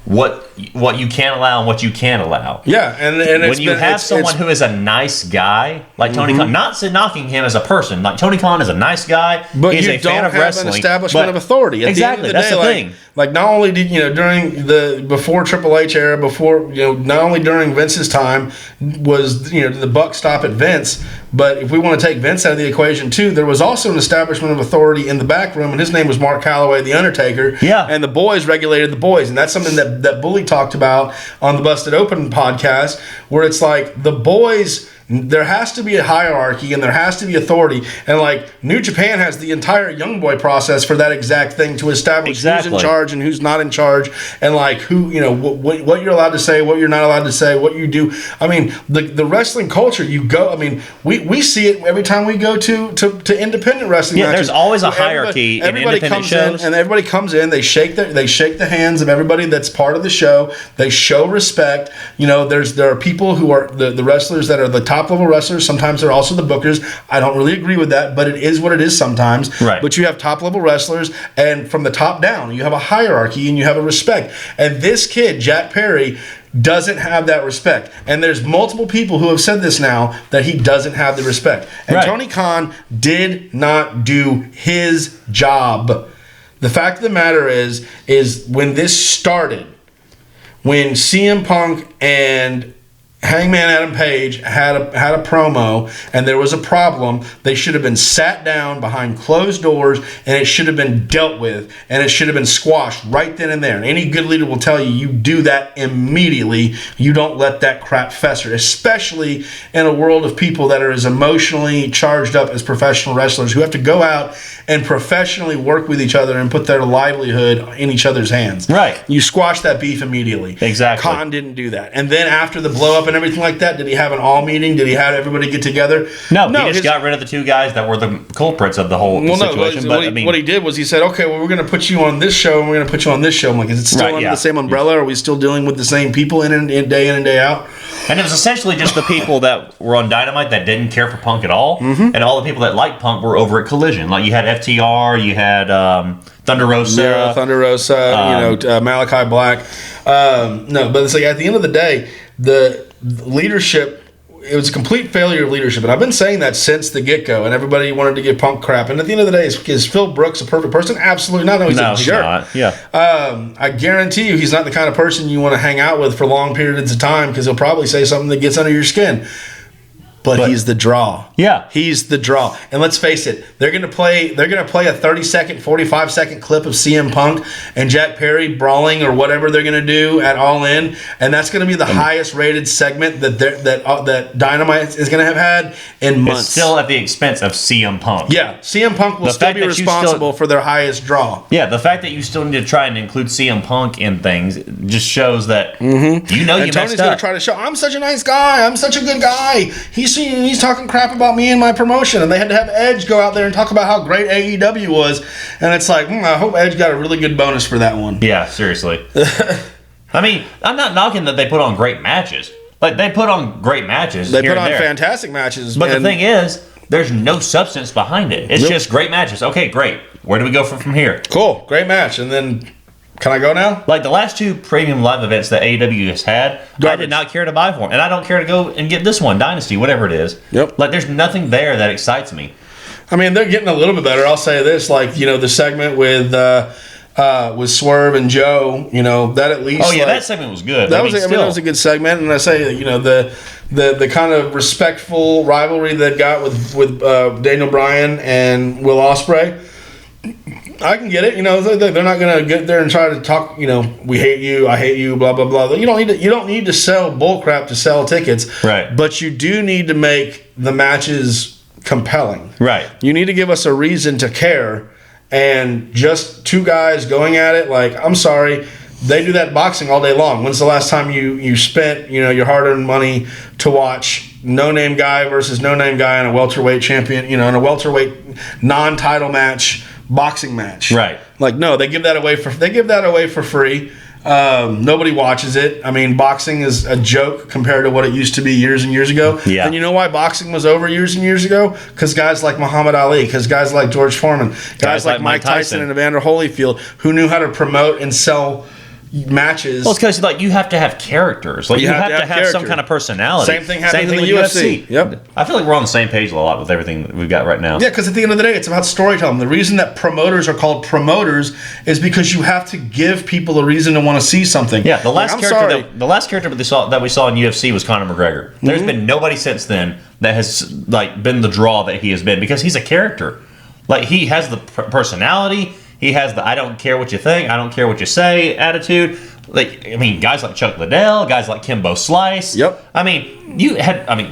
what you can allow and what you can't allow. Yeah, and when you have someone who is a nice guy like Tony Khan, not knocking him as a person, Tony Khan is a nice guy. But he's you a fan of wrestling, an establishment of authority. At exactly, the end of the that's day, the thing. Like, not only did, during before Triple H era, before, not only during Vince's time was, the buck stop at Vince, but if we want to take Vince out of the equation too, there was also an establishment of authority in the back room, and his name was Mark Calloway, the Undertaker. Yeah. And the boys regulated the boys, and that's something that Bully talked about on the Busted Open podcast, where it's like the boys. There has to be a hierarchy and there has to be authority. And like New Japan has the entire Young Boy process for that exact thing to establish who's in charge and who's not in charge, and like who, what you're allowed to say, what you're not allowed to say, what you do. I mean, the wrestling culture, we see it every time we go to independent wrestling matches. There's always a hierarchy in independent shows. And everybody comes in, they shake the hands of everybody that's part of the show. They show respect. There are people who are the wrestlers that are the top level wrestlers. Sometimes they're also the bookers. I don't really agree with that, but it is what it is sometimes. Right. But you have top level wrestlers, and from the top down, you have a hierarchy and you have a respect. And this kid, Jack Perry, doesn't have that respect. And there's multiple people who have said this now, that he doesn't have the respect. And right. Tony Khan did not do his job. The fact of the matter is when this started, when CM Punk and Hangman Adam Page had a promo and there was a problem, they should have been sat down behind closed doors and it should have been dealt with and it should have been squashed right then and there. And any good leader will tell you do that immediately. You don't let that crap fester, especially in a world of people that are as emotionally charged up as professional wrestlers who have to go out and professionally work with each other and put their livelihood in each other's hands. Right. You squash that beef immediately. Exactly. Khan didn't do that. And then after the blow up and everything like that, did he have an all meeting? Did he have everybody get together? No, he just got rid of the two guys that were the culprits of the whole situation. What he did was he said, okay, well, we're going to put you on this show and we're going to put you on this show. I'm like, is it still under the same umbrella? Are we still dealing with the same people day in and day out? And it was essentially just the people that were on Dynamite that didn't care for Punk at all. Mm-hmm. And all the people that liked Punk were over at Collision. Like you had FTR, you had Thunder Rosa. Yeah, Thunder Rosa, Malachi Black. No, but it's like at the end of the day, the leadership, it was a complete failure of leadership. And I've been saying that since the get-go, and everybody wanted to give Punk crap. And at the end of the day, is Phil Brooks a perfect person? Absolutely not. No, he's a jerk. Not. Yeah. I guarantee you he's not the kind of person you want to hang out with for long periods of time, because he'll probably say something that gets under your skin. But he's the draw. Yeah. He's the draw. And let's face it, they're gonna play a 30-second, 45-second clip of CM Punk and Jack Perry brawling or whatever they're gonna do at All In, and that's gonna be the highest rated segment that Dynamite is gonna have had in months. It's still at the expense of CM Punk. Yeah. CM Punk will still be responsible for their highest draw. Yeah, the fact that you still need to try and include CM Punk in things just shows that and you Tony's messed gonna up. try to show, I'm such a nice guy, I'm such a good guy. He's talking crap about me and my promotion, and they had to have Edge go out there and talk about how great AEW was, and it's like, I hope Edge got a really good bonus for that one. Yeah, seriously. I mean, I'm not knocking that they put on great matches. Like, they put on great matches. They put on fantastic matches. But the thing is, there's no substance behind it. It's just great matches. Okay, great. Where do we go from here? Cool. Great match. And then, can I go now? Like the last two premium live events that AEW has had, I did not care to buy for them. And I don't care to go and get this one, Dynasty, whatever it is. Yep. Like, there's nothing there that excites me. I mean, they're getting a little bit better. I'll say this, like, the segment with Swerve and Joe, that at least. Oh yeah, that segment was good. That was a good segment, and I say, the kind of respectful rivalry they've got with Daniel Bryan and Will Ospreay. I can get it. They're not going to get there and try to talk. We hate you, I hate you, blah blah blah. You don't need to sell bullcrap to sell tickets. Right. But you do need to make the matches compelling. Right. You need to give us a reason to care. And just two guys going at it, like, I'm sorry, they do that boxing all day long. When's the last time you spent your hard-earned money to watch no-name guy versus no-name guy in a welterweight champion, in a welterweight non-title match, boxing match? Right. Like, no, they give that away for free. Nobody watches it. I mean, boxing is a joke compared to what it used to be years and years ago. Yeah. And you know why boxing was over years and years ago? Because guys like Muhammad Ali, because guys like George Foreman, guys like Mike Tyson and Evander Holyfield, who knew how to promote and sell matches. Well, it's because like you have to have characters. Like you have to have some character. kind of personality. Same thing happens in with the UFC. Yep. I feel like we're on the same page a lot with everything that we've got right now. Yeah, because at the end of the day, it's about storytelling. The reason that promoters are called promoters is because you have to give people a reason to want to see something. Yeah, the last character that we saw in UFC was Conor McGregor. There's been nobody since then that has like been the draw that he has been because he's a character. Like he has the personality. He has the I don't care what you think, I don't care what you say attitude. Like, I mean, guys like Chuck Liddell, guys like Kimbo Slice. Yep. I mean,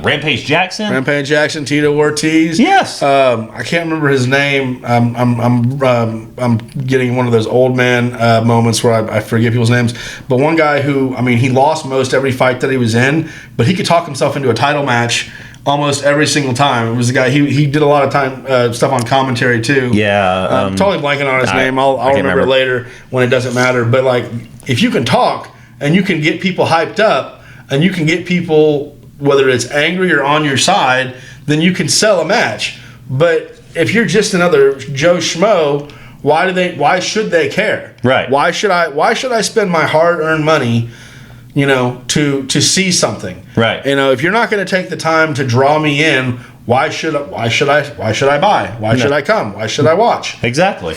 Rampage Jackson. Tito Ortiz. Yes. I can't remember his name. I'm getting one of those old man moments where I forget people's names. But one guy who, I mean, he lost most every fight that he was in, but he could talk himself into a title match almost every single time. It was the guy, he did a lot of time stuff on commentary too. Yeah. I'm totally blanking on his name. I'll remember it later when it doesn't matter. But like, if you can talk and you can get people hyped up and you can get people, whether it's angry or on your side, then you can sell a match. But if you're just another Joe Schmo, why should they care? Right. Why should I spend my hard-earned money, to see something? Right. If you're not going to take the time to draw me in, why should I buy? Why should I come? Why should I watch? Exactly.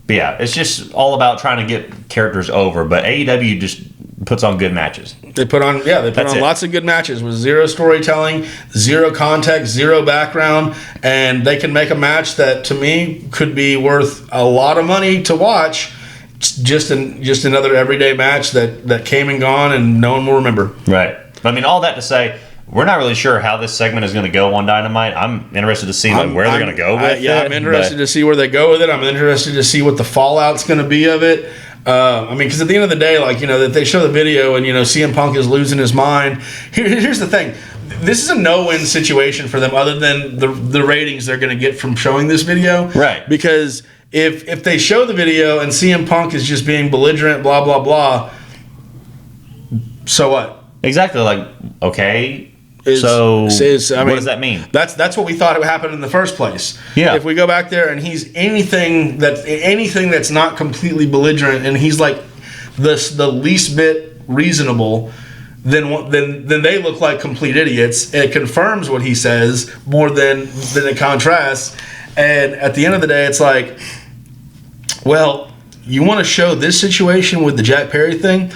But yeah, it's just all about trying to get characters over. But AEW just puts on good matches. They put on lots of good matches with zero storytelling, zero context, zero background, and they can make a match that to me could be worth a lot of money to watch. Just another everyday match that came and gone and no one will remember. Right. I mean, all that to say, we're not really sure how this segment is going to go on Dynamite. I'm interested to see where they're going to go with it. Yeah, I'm interested to see where they go with it. I'm interested to see what the fallout's going to be of it. Because at the end of the day, that they show the video and CM Punk is losing his mind. Here's the thing: this is a no-win situation for them, other than the ratings they're going to get from showing this video. Right. Because if they show the video and CM Punk is just being belligerent, blah blah blah, so what? Exactly. Like, okay. What does that mean? That's what we thought would happen in the first place. Yeah. If we go back there and he's anything that's not completely belligerent and he's like the least bit reasonable, then they look like complete idiots. It confirms what he says more than it contrasts. And at the end of the day, it's like, well, you want to show this situation with the Jack Perry thing?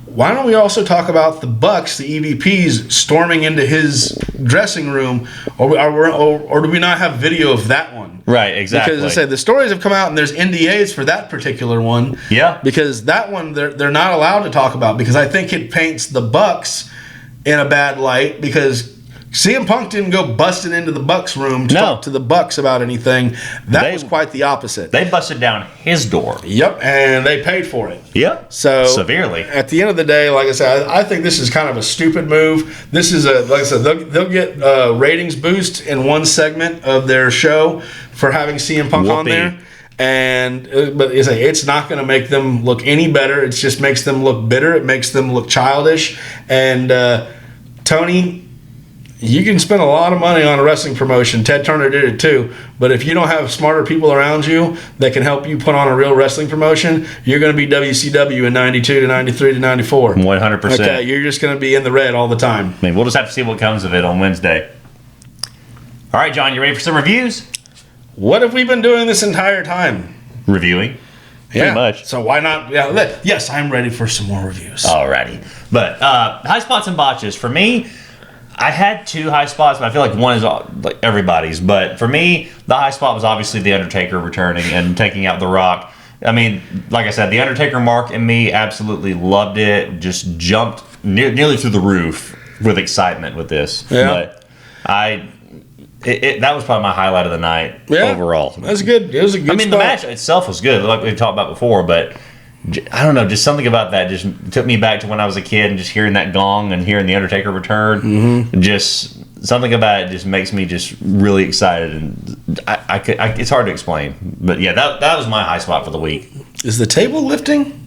Why don't we also talk about the Bucks, the EVPs, storming into his dressing room, or do we not have video of that one? Right, exactly. Because I said the stories have come out, and there's NDAs for that particular one. Yeah. Because that one they're not allowed to talk about because I think it paints the Bucks in a bad light because CM Punk didn't go busting into the Bucks room to talk to the Bucks about anything. That was quite the opposite. They busted down his door. Yep, and they paid for it. Yep. So severely. At the end of the day, like I said, I think this is kind of a stupid move. This is like I said, they'll get ratings boost in one segment of their show for having CM Punk on there. But it's not going to make them look any better. It just makes them look bitter. It makes them look childish. And Tony, you can spend a lot of money on a wrestling promotion. Ted Turner did it too. But if you don't have smarter people around you that can help you put on a real wrestling promotion, you're going to be WCW in 92 to 93 to 94. 100%. Okay, you're just going to be in the red all the time. I mean, we'll just have to see what comes of it on Wednesday. All right, John, you ready for some reviews? What have we been doing this entire time? Reviewing. Pretty much. So why not? Yeah, yes, I'm ready for some more reviews. Alrighty. But high spots and botches. For me, I had two high spots, but I feel like one is like everybody's. But for me, the high spot was obviously The Undertaker returning and taking out The Rock. I mean, like I said, The Undertaker mark and me absolutely loved it. Just jumped nearly through the roof with excitement with this. Yeah. But that was probably my highlight of the night overall. That's good. It was a good spot. The match itself was good, like we talked about before, but I don't know, just something about that just took me back to when I was a kid and just hearing that gong and hearing The Undertaker return. Mm-hmm. Just something about it just makes me just really excited, and it's hard to explain. But yeah, that was my high spot for the week. Is the table lifting?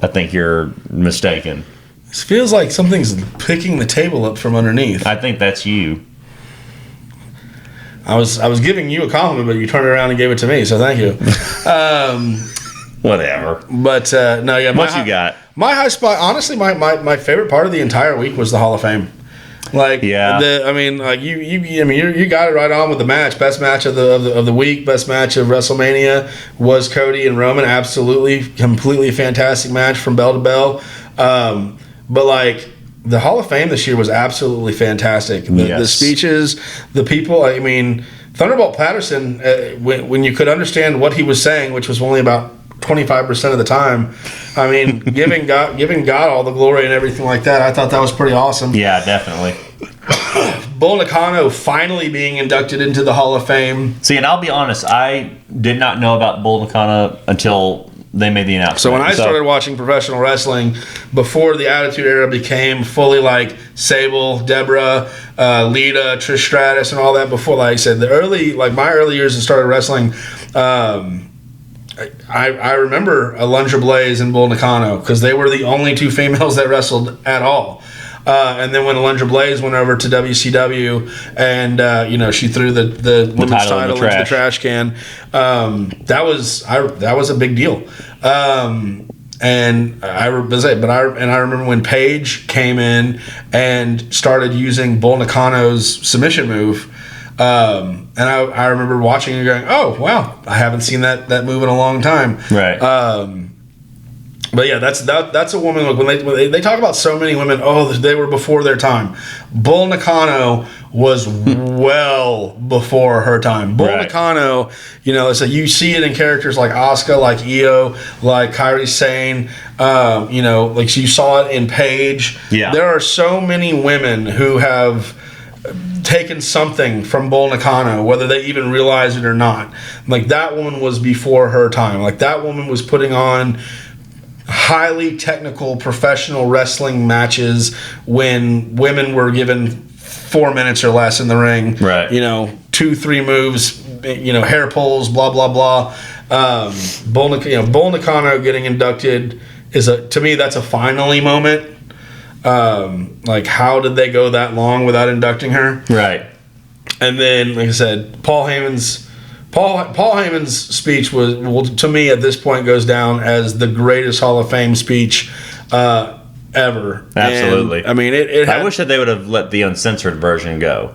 I think you're mistaken. It feels like something's picking the table up from underneath. I think that's you. I was giving you a compliment, but you turned around and gave it to me, so thank you. Whatever. But no, yeah. What you got? My high spot, honestly, my favorite part of the entire week was the Hall of Fame. Like, yeah. I mean, like you got it right on with the match. Best match of the week. Best match of WrestleMania was Cody and Roman. Absolutely, completely fantastic match from bell to bell. But like the Hall of Fame this year was absolutely fantastic. The speeches, the people. I mean, Thunderbolt Patterson. When you could understand what he was saying, which was only about 25% of the time. I mean, giving God all the glory and everything like that. I thought that was pretty awesome. Yeah, definitely. Bull Nakano finally being inducted into the Hall of Fame. See, and I'll be honest, I did not know about Bull Nakano until they made the announcement. So when I started watching professional wrestling, before the Attitude Era became fully like Sable, Deborah, Lita, Trish Stratus, and all that. Before, like I said, my early years in started wrestling. I remember Alundra Blaze and Bull Nakano because they were the only two females that wrestled at all. And then when Alundra Blaze went over to WCW and she threw the women's title into the trash can, that was a big deal. And I remember when Paige came in and started using Bull Nakano's submission move. And I remember watching and going, oh, wow, I haven't seen that move in a long time. Right. But yeah, that's a woman. Look, when they talk about so many women, they were before their time. Bull Nakano was well before her time. Bull Nakano, so you see it in characters like Asuka, like Io, like Kairi Sane. Like you saw it in Paige. Yeah. There are so many women who have taken something from Bull Nakano, whether they even realize it or not. Like that woman was before her time. Like that woman was putting on highly technical professional wrestling matches when women were given 4 minutes or less in the ring. Right. 2-3 moves, hair pulls, blah blah blah. Bull Nakano getting inducted to me that's a finally moment. Like how did they go that long without inducting her? Right. And then, like I said, Paul Heyman's speech was to me at this point goes down as the greatest Hall of Fame speech ever. Absolutely. And, I mean, I wish that they would have let the uncensored version go.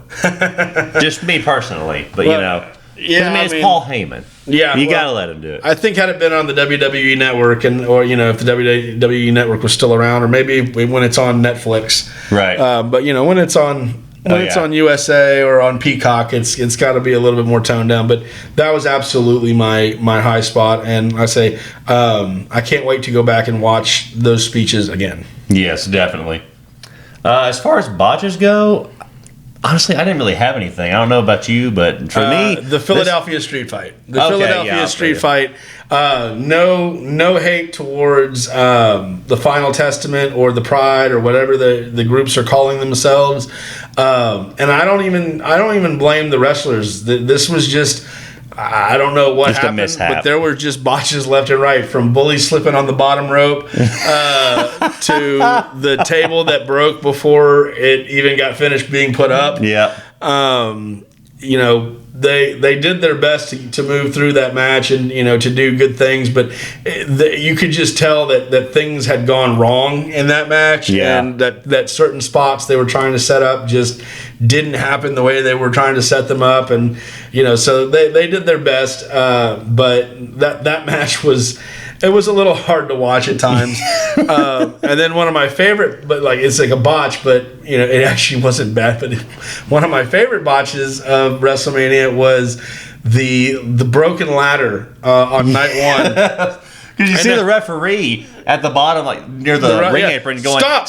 Just me personally, but yeah, it's Paul Heyman. Yeah, you gotta let him do it. I think had it been on the WWE Network, or if the WWE Network was still around, or maybe when it's on Netflix, right? But when it's on it's on USA or on Peacock, it's got to be a little bit more toned down. But that was absolutely my high spot, and I say I can't wait to go back and watch those speeches again. Yes, definitely. As far as botches go, honestly, I didn't really have anything. I don't know about you, but for me, the Philadelphia street fight. Street fight. No hate towards the Final Testament or the Pride or whatever the groups are calling themselves. And I don't even blame the wrestlers. This was just. I don't know what happened, but there were just botches left and right, from Bully slipping on the bottom rope to the table that broke before it even got finished being put up. Yeah. They did their best to move through that match and to do good things, but you could just tell that things had gone wrong in that match, and that certain spots they were trying to set up just didn't happen the way they were trying to set them up, and so they did their best, but that match was a little hard to watch at times. And then one of my favorite, but like it's like a botch, but it actually wasn't bad. But one of my favorite botches of WrestleMania was the broken ladder on night one. Because you see the referee at the bottom, like near the ring apron, going, "Stop!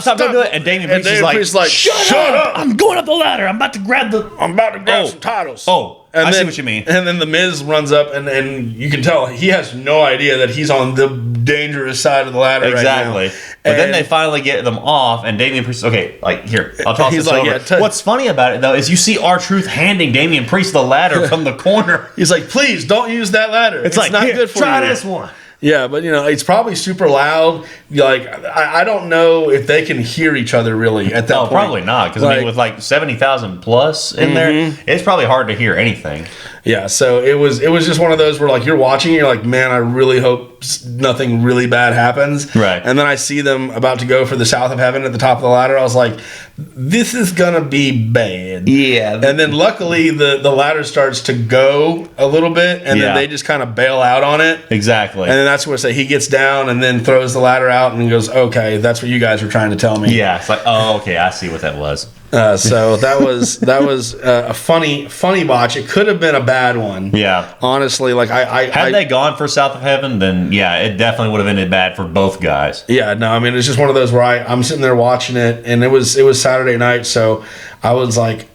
Don't do it!" And Damian Priest is like, "Shut up! I'm going up the ladder. I'm about to grab some titles." I see what you mean. And then the Miz runs up, and you can tell he has no idea that he's on the dangerous side of the ladder right now. But then they finally get them off, and Damian Priest, okay, like, here, I'll toss this over. Yeah, what's funny about it, though, is you see R-Truth handing Damian Priest the ladder from the corner. He's like, please, don't use that ladder. It's like, not good for you. Try this one. Yeah, but it's probably super loud. Like I don't know if they can hear each other really at that point. Probably not, because with like 70,000 plus in there, it's probably hard to hear anything. Yeah, so it was just one of those where like you're watching, you're like, man, I really hope nothing really bad happens. Right. And then I see them about to go for the South of Heaven at the top of the ladder. I was like, this is gonna be bad. Yeah. And then luckily the ladder starts to go a little bit, and then they just kind of bail out on it. Exactly. And then that's where he gets down and then throws the ladder out and goes, okay, that's what you guys were trying to tell me. Yeah. It's like, oh, okay, I see what that was. So that was a funny botch. It could have been a bad one. Yeah. Honestly, like had they gone for South of Heaven, then yeah, it definitely would have ended bad for both guys. Yeah, no, I mean it's just one of those where I'm sitting there watching it, and it was Saturday night, so I was like,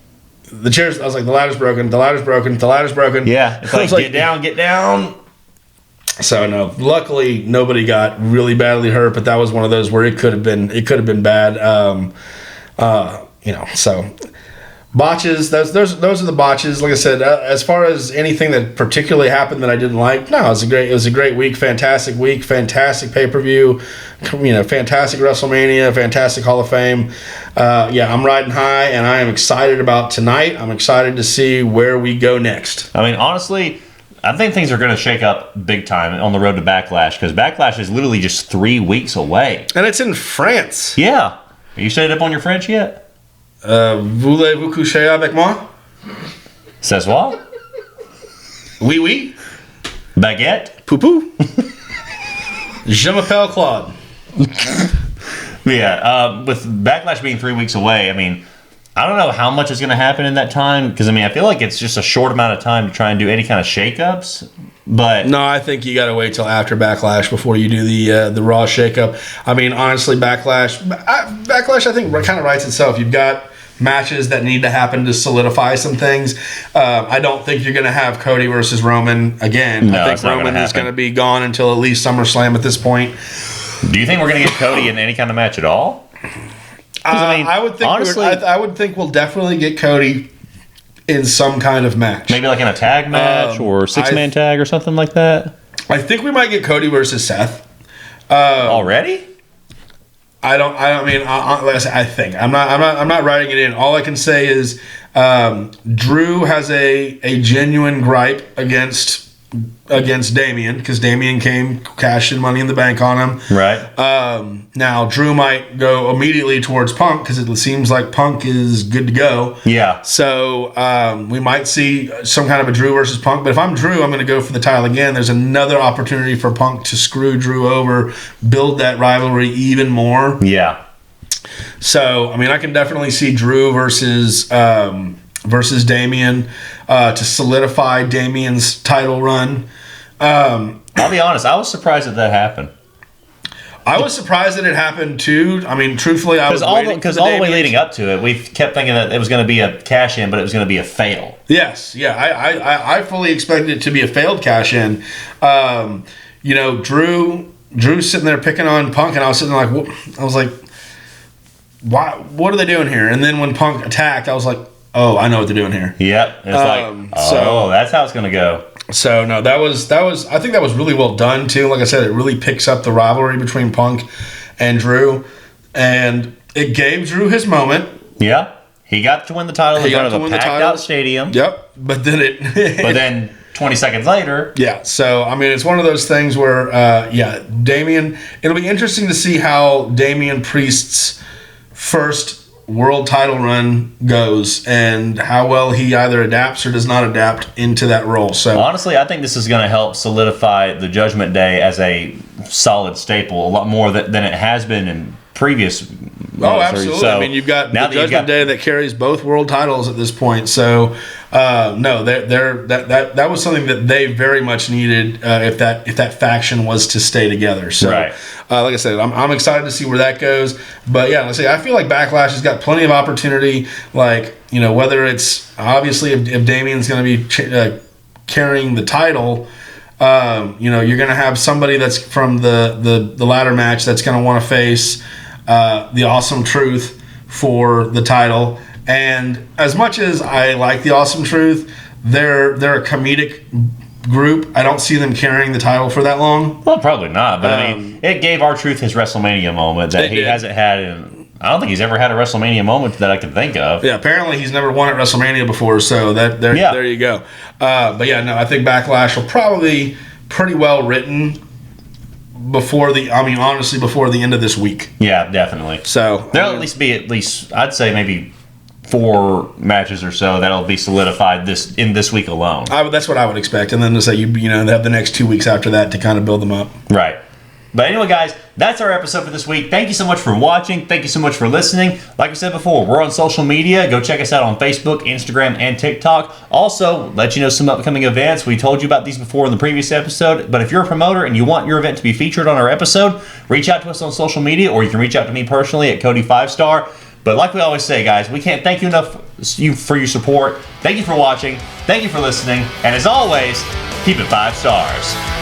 the ladder's broken, the ladder's broken, the ladder's broken. Yeah, it's like, get down. So no, luckily nobody got really badly hurt, but that was one of those where it could have been bad. So botches. Those are the botches. Like I said, as far as anything that particularly happened that I didn't like, no, it was a great week, fantastic pay-per-view, fantastic WrestleMania, fantastic Hall of Fame. I'm riding high, and I am excited about tonight. I'm excited to see where we go next. I mean, honestly, I think things are going to shake up big time on the road to Backlash, because Backlash is literally just 3 weeks away. And it's in France. Yeah. Are you studied up on your French yet? Voulez-vous coucher avec moi? C'est quoi? Oui, oui. Baguette? Poupou? Je m'appelle Claude. Yeah, with Backlash being 3 weeks away, I mean, I don't know how much is going to happen in that time, because, I mean, I feel like it's just a short amount of time to try and do any kind of shakeups. But no, I think you got to wait till after Backlash before you do the Raw shakeup. I mean, honestly, Backlash, I think kind of writes itself. You've got matches that need to happen to solidify some things. I don't think you're going to have Cody versus Roman again. No, I think Roman is going to be gone until at least SummerSlam at this point. Do you think we're going to get Cody in any kind of match at all? I mean, I would think honestly, I would think we'll definitely get Cody in some kind of match. Maybe like in a tag match or six-man tag or something like that. I think we might get Cody versus Seth. Already? I think I'm not writing it in. All I can say is Drew has a genuine gripe against Damian, because Damian cashed in Money in the Bank on him. Right. Now Drew might go immediately towards Punk, because it seems like Punk is good to go. Yeah. So we might see some kind of a Drew versus Punk. But if I'm Drew, I'm going to go for the title again. There's another opportunity for Punk to screw Drew over, build that rivalry even more. Yeah. So I mean, I can definitely see Drew versus Damian to solidify Damian's title run. I'll be honest, I was surprised that happened. I was surprised that it happened too. I mean, truthfully, I was waiting because all the way leading up to it, we kept thinking that it was going to be a cash in, but it was going to be a fail. Yes, yeah, I fully expected it to be a failed cash in. Drew's sitting there picking on Punk, and I was sitting there like, why? What are they doing here? And then when Punk attacked, I was like, oh, I know what they're doing here. Yep. It's that's how it's going to go. So no, that was. I think that was really well done too. Like I said, it really picks up the rivalry between Punk and Drew, and it gave Drew his moment. Yeah, he got to win the title in front of a packed out stadium. Yep, but then 20 seconds later. Yeah. So I mean, it's one of those things where Damian. It'll be interesting to see how Damian Priest's first world title run goes, and how well he either adapts or does not adapt into that role. So honestly, I think this is going to help solidify the Judgment Day as a solid staple a lot more than it has been in previous. Oh, absolutely. So I mean, you've got the Judgment Day that carries both world titles at this point. So that was something that they very much needed if that faction was to stay together. So right. Like I said, I'm excited to see where that goes. But yeah, let's say I feel like Backlash has got plenty of opportunity. Like, whether it's obviously if Damian's going to be carrying the title, you're going to have somebody that's from the ladder match that's going to want to face the Awesome Truth for the title. And as much as I like the Awesome Truth, they're a comedic group. I don't see them carrying the title for that long. Well, probably not. But I mean, it gave R-Truth his WrestleMania moment that he hasn't had in I don't think he's ever had a WrestleMania moment that I can think of. Yeah, apparently he's never won at WrestleMania before, so there you go. But yeah, no, I think Backlash will probably be pretty well written before the end of this week. Yeah, definitely. So there'll at least I'd say maybe 4 matches or so that'll be solidified this week alone. That's what I would expect, and then to say they have the next 2 weeks after that to kind of build them up. Right. But anyway, guys, that's our episode for this week. Thank you so much for watching. Thank you so much for listening. Like I said before, we're on social media. Go check us out on Facebook, Instagram, and TikTok. Also, let you know some upcoming events. We told you about these before in the previous episode, but if you're a promoter and you want your event to be featured on our episode, reach out to us on social media, or you can reach out to me personally at Cody 5-Star. But like we always say, guys, we can't thank you enough for your support. Thank you for watching. Thank you for listening. And as always, keep it 5 stars.